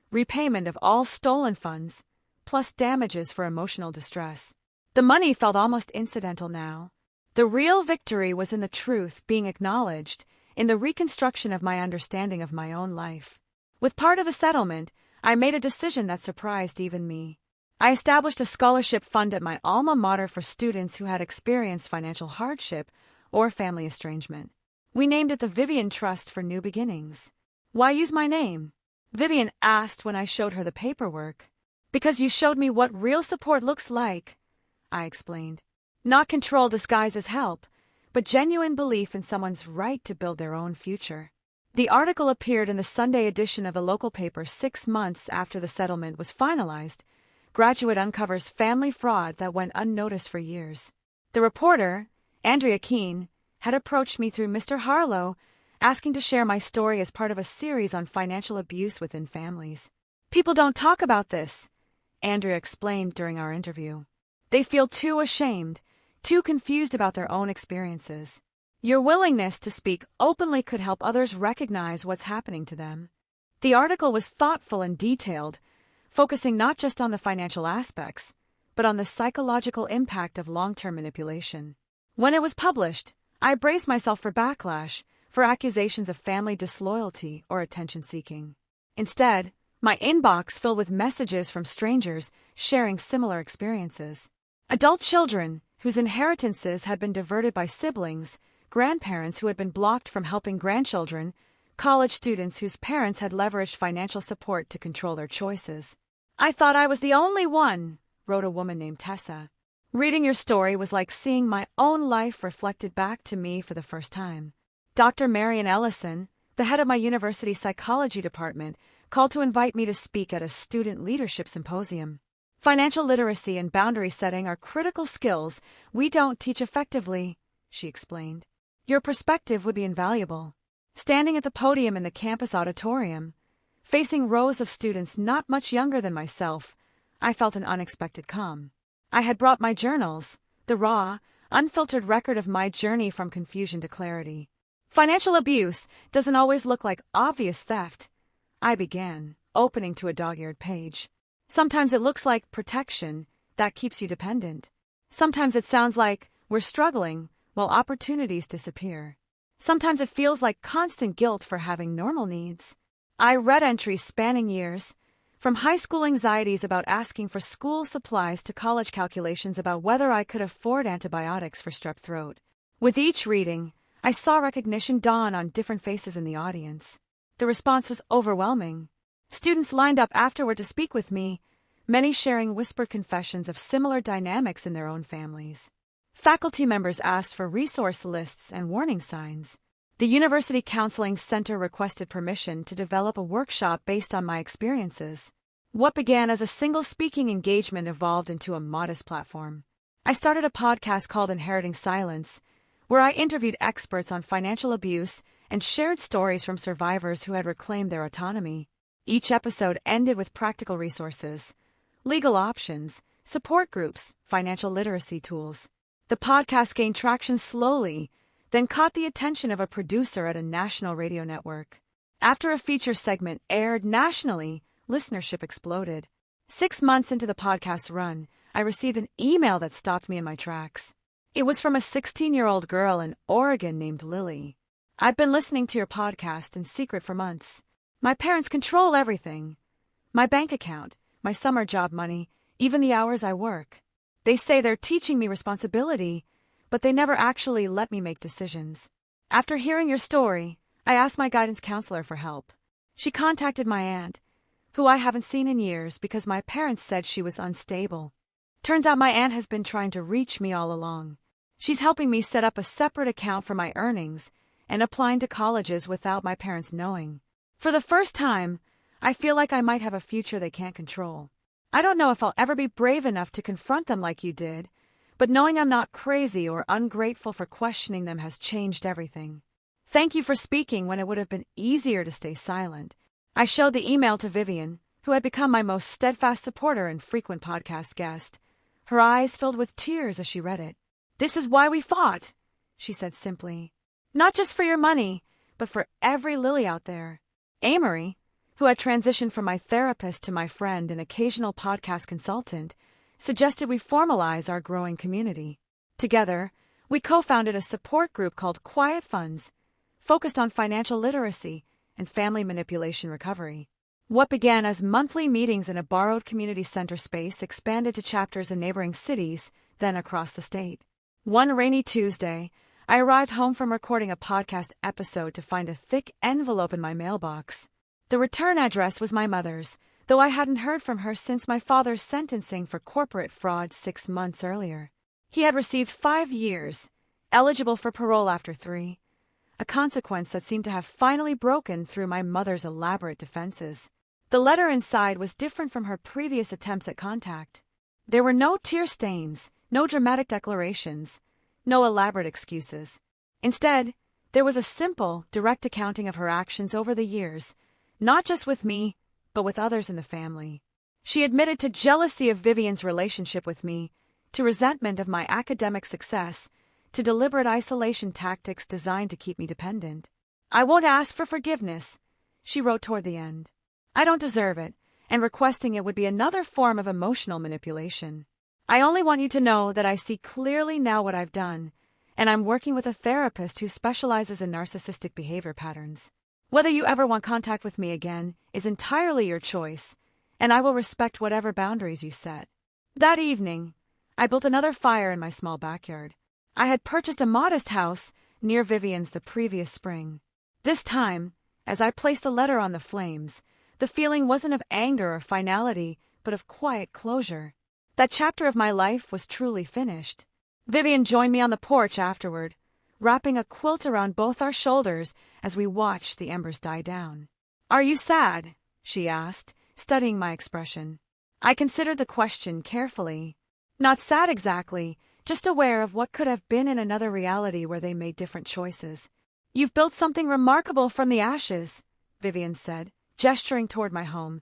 repayment of all stolen funds, plus damages for emotional distress. The money felt almost incidental now. The real victory was in the truth being acknowledged, in the reconstruction of my understanding of my own life. With part of the settlement, I made a decision that surprised even me. I established a scholarship fund at my alma mater for students who had experienced financial hardship or family estrangement. We named it the Vivian Trust for New Beginnings. "Why use my name?" Vivian asked when I showed her the paperwork. "Because you showed me what real support looks like," I explained. "Not control disguised as help, but genuine belief in someone's right to build their own future." The article appeared in the Sunday edition of the local paper 6 months after the settlement was finalized. Graduate uncovers family fraud that went unnoticed for years. The reporter, Andrea Keene, had approached me through Mr. Harlow, asking to share my story as part of a series on financial abuse within families. "People don't talk about this," Andrea explained during our interview. "They feel too ashamed, too confused about their own experiences. Your willingness to speak openly could help others recognize what's happening to them." The article was thoughtful and detailed, focusing not just on the financial aspects, but on the psychological impact of long-term manipulation. When it was published, I braced myself for backlash, for accusations of family disloyalty or attention-seeking. Instead, my inbox filled with messages from strangers sharing similar experiences. Adult children whose inheritances had been diverted by siblings, grandparents who had been blocked from helping grandchildren, college students whose parents had leveraged financial support to control their choices. "I thought I was the only one," wrote a woman named Tessa. "Reading your story was like seeing my own life reflected back to me for the first time." Dr. Marian Ellison, the head of my university psychology department, called to invite me to speak at a student leadership symposium. "Financial literacy and boundary setting are critical skills we don't teach effectively," she explained. "Your perspective would be invaluable." Standing at the podium in the campus auditorium, facing rows of students not much younger than myself, I felt an unexpected calm. I had brought my journals, the raw, unfiltered record of my journey from confusion to clarity. "Financial abuse doesn't always look like obvious theft," I began, opening to a dog-eared page. "Sometimes it looks like protection that keeps you dependent. Sometimes it sounds like we're struggling while opportunities disappear. Sometimes it feels like constant guilt for having normal needs." I read entries spanning years, from high school anxieties about asking for school supplies to college calculations about whether I could afford antibiotics for strep throat. With each reading, I saw recognition dawn on different faces in the audience. The response was overwhelming. Students lined up afterward to speak with me, many sharing whispered confessions of similar dynamics in their own families. Faculty members asked for resource lists and warning signs. The University Counseling Center requested permission to develop a workshop based on my experiences. What began as a single speaking engagement evolved into a modest platform. I started a podcast called Inheriting Silence, where I interviewed experts on financial abuse and shared stories from survivors who had reclaimed their autonomy. Each episode ended with practical resources, legal options, support groups, financial literacy tools. The podcast gained traction slowly, then caught the attention of a producer at a national radio network. After a feature segment aired nationally, listenership exploded. 6 months into the podcast's run, I received an email that stopped me in my tracks. It was from a 16-year-old girl in Oregon named Lily. "I've been listening to your podcast in secret for months. My parents control everything. My bank account, my summer job money, even the hours I work. They say they're teaching me responsibility, but they never actually let me make decisions. After hearing your story, I asked my guidance counselor for help. She contacted my aunt, who I haven't seen in years because my parents said she was unstable. Turns out my aunt has been trying to reach me all along. She's helping me set up a separate account for my earnings and applying to colleges without my parents knowing. For the first time, I feel like I might have a future they can't control. I don't know if I'll ever be brave enough to confront them like you did, but knowing I'm not crazy or ungrateful for questioning them has changed everything. Thank you for speaking when it would have been easier to stay silent. I showed the email to Vivian, who had become my most steadfast supporter and frequent podcast guest. Her eyes filled with tears as she read it. "This is why we fought," she said simply. "Not just for your money, but for every Lily out there." Amory, who had transitioned from my therapist to my friend and occasional podcast consultant, suggested we formalize our growing community. Together, we co-founded a support group called Quiet Funds, focused on financial literacy and family manipulation recovery. What began as monthly meetings in a borrowed community center space expanded to chapters in neighboring cities, then across the state. One rainy Tuesday, I arrived home from recording a podcast episode to find a thick envelope in my mailbox. The return address was my mother's, though I hadn't heard from her since my father's sentencing for corporate fraud 6 months earlier. He had received 5 years, eligible for parole after 3, a consequence that seemed to have finally broken through my mother's elaborate defenses. The letter inside was different from her previous attempts at contact. There were no tear stains, no dramatic declarations, no elaborate excuses. Instead, there was a simple, direct accounting of her actions over the years, not just with me, but with others in the family. She admitted to jealousy of Vivian's relationship with me, to resentment of my academic success, to deliberate isolation tactics designed to keep me dependent. "I won't ask for forgiveness," she wrote toward the end. "I don't deserve it, and requesting it would be another form of emotional manipulation. I only want you to know that I see clearly now what I've done, and I'm working with a therapist who specializes in narcissistic behavior patterns. Whether you ever want contact with me again is entirely your choice, and I will respect whatever boundaries you set." That evening, I built another fire in my small backyard. I had purchased a modest house near Vivian's the previous spring. This time, as I placed the letter on the flames, the feeling wasn't of anger or finality, but of quiet closure. That chapter of my life was truly finished. Vivian joined me on the porch afterward, wrapping a quilt around both our shoulders as we watched the embers die down. "Are you sad?" she asked, studying my expression. I considered the question carefully. Not sad exactly, just aware of what could have been in another reality where they made different choices. "You've built something remarkable from the ashes," Vivian said, gesturing toward my home.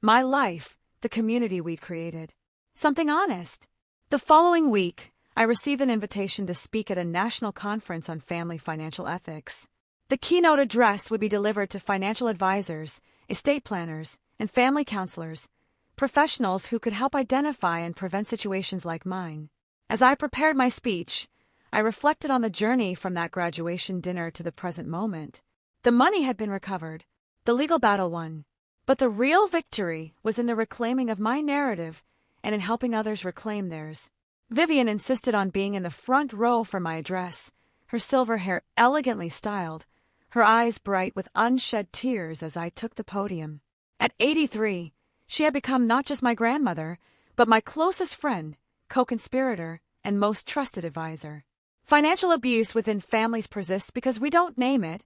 "My life, the community we'd created. Something honest." The following week, I received an invitation to speak at a national conference on family financial ethics. The keynote address would be delivered to financial advisors, estate planners, and family counselors, professionals who could help identify and prevent situations like mine. As I prepared my speech, I reflected on the journey from that graduation dinner to the present moment. The money had been recovered, the legal battle won, but the real victory was in the reclaiming of my narrative and in helping others reclaim theirs. Vivian insisted on being in the front row for my address, her silver hair elegantly styled, her eyes bright with unshed tears as I took the podium. At 83, she had become not just my grandmother, but my closest friend, co-conspirator, and most trusted advisor. Financial abuse within families persists because we don't name it.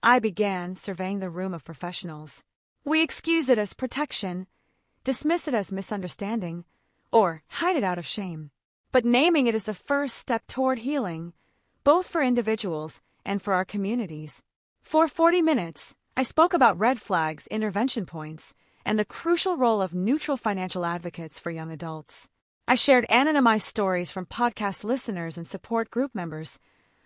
I began surveying the room of professionals. We excuse it as protection, dismiss it as misunderstanding, or hide it out of shame. But naming it is the first step toward healing, both for individuals and for our communities. For 40 minutes, I spoke about red flags, intervention points, and the crucial role of neutral financial advocates for young adults. I shared anonymized stories from podcast listeners and support group members,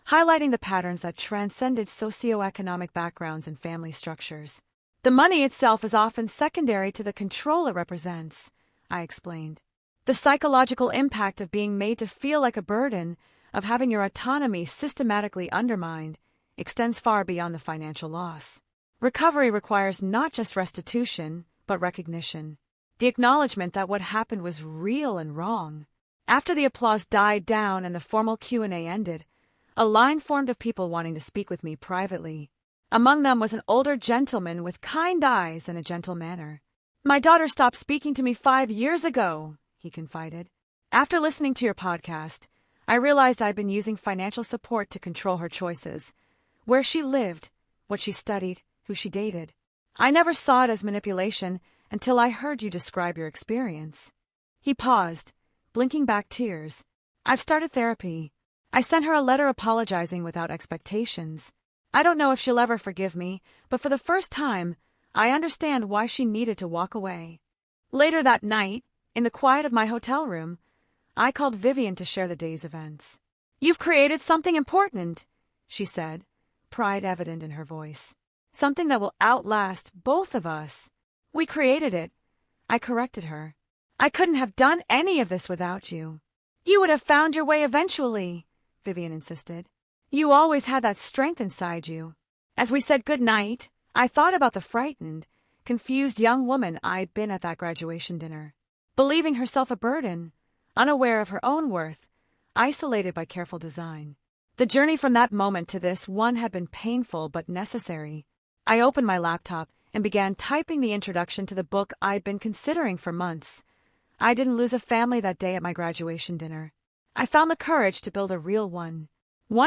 highlighting the patterns that transcended socioeconomic backgrounds and family structures. "The money itself is often secondary to the control it represents," I explained. "The psychological impact of being made to feel like a burden, of having your autonomy systematically undermined, extends far beyond the financial loss. Recovery requires not just restitution, but recognition. The acknowledgement that what happened was real and wrong." After the applause died down and the formal Q&A ended, a line formed of people wanting to speak with me privately. Among them was an older gentleman with kind eyes and a gentle manner. My daughter stopped speaking to me 5 years ago, he confided. After listening to your podcast, I realized I'd been using financial support to control her choices, where she lived, what she studied, who she dated. I never saw it as manipulation until I heard you describe your experience. He paused, blinking back tears. I've started therapy. I sent her a letter apologizing without expectations. I don't know if she'll ever forgive me, but for the first time, I understand why she needed to walk away. Later that night, in the quiet of my hotel room, I called Vivian to share the day's events. You've created something important, she said, pride evident in her voice. Something that will outlast both of us. We created it. I corrected her. I couldn't have done any of this without you. You would have found your way eventually, Vivian insisted. You always had that strength inside you. As we said good night, I thought about the frightened, confused young woman I'd been at that graduation dinner, believing herself a burden, unaware of her own worth, isolated by careful design. The journey from that moment to this one had been painful but necessary. I opened my laptop and began typing the introduction to the book I'd been considering for months. I didn't lose a family that day at my graduation dinner. I found the courage to build a real one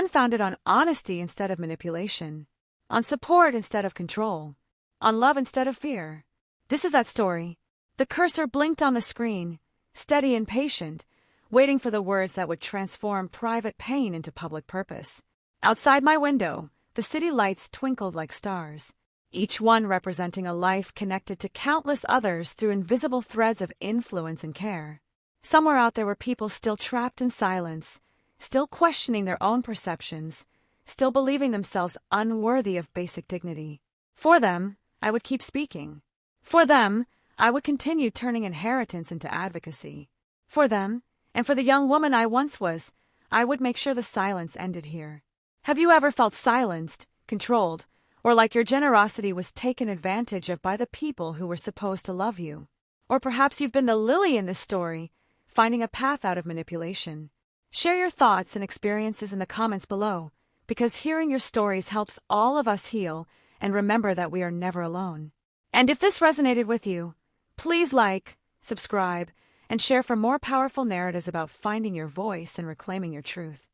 founded on honesty instead of manipulation, on support instead of control, on love instead of fear. This is that story. The cursor blinked on the screen, steady and patient, waiting for the words that would transform private pain into public purpose. Outside my window, the city lights twinkled like stars, each one representing a life connected to countless others through invisible threads of influence and care. Somewhere out there were people still trapped in silence, still questioning their own perceptions, still believing themselves unworthy of basic dignity. For them, I would keep speaking. For them, I would continue turning inheritance into advocacy. For them, and for the young woman I once was, I would make sure the silence ended here. Have you ever felt silenced, controlled, or like your generosity was taken advantage of by the people who were supposed to love you? Or perhaps you've been the lily in this story, finding a path out of manipulation. Share your thoughts and experiences in the comments below, because hearing your stories helps all of us heal and remember that we are never alone. And if this resonated with you, please like, subscribe, and share for more powerful narratives about finding your voice and reclaiming your truth.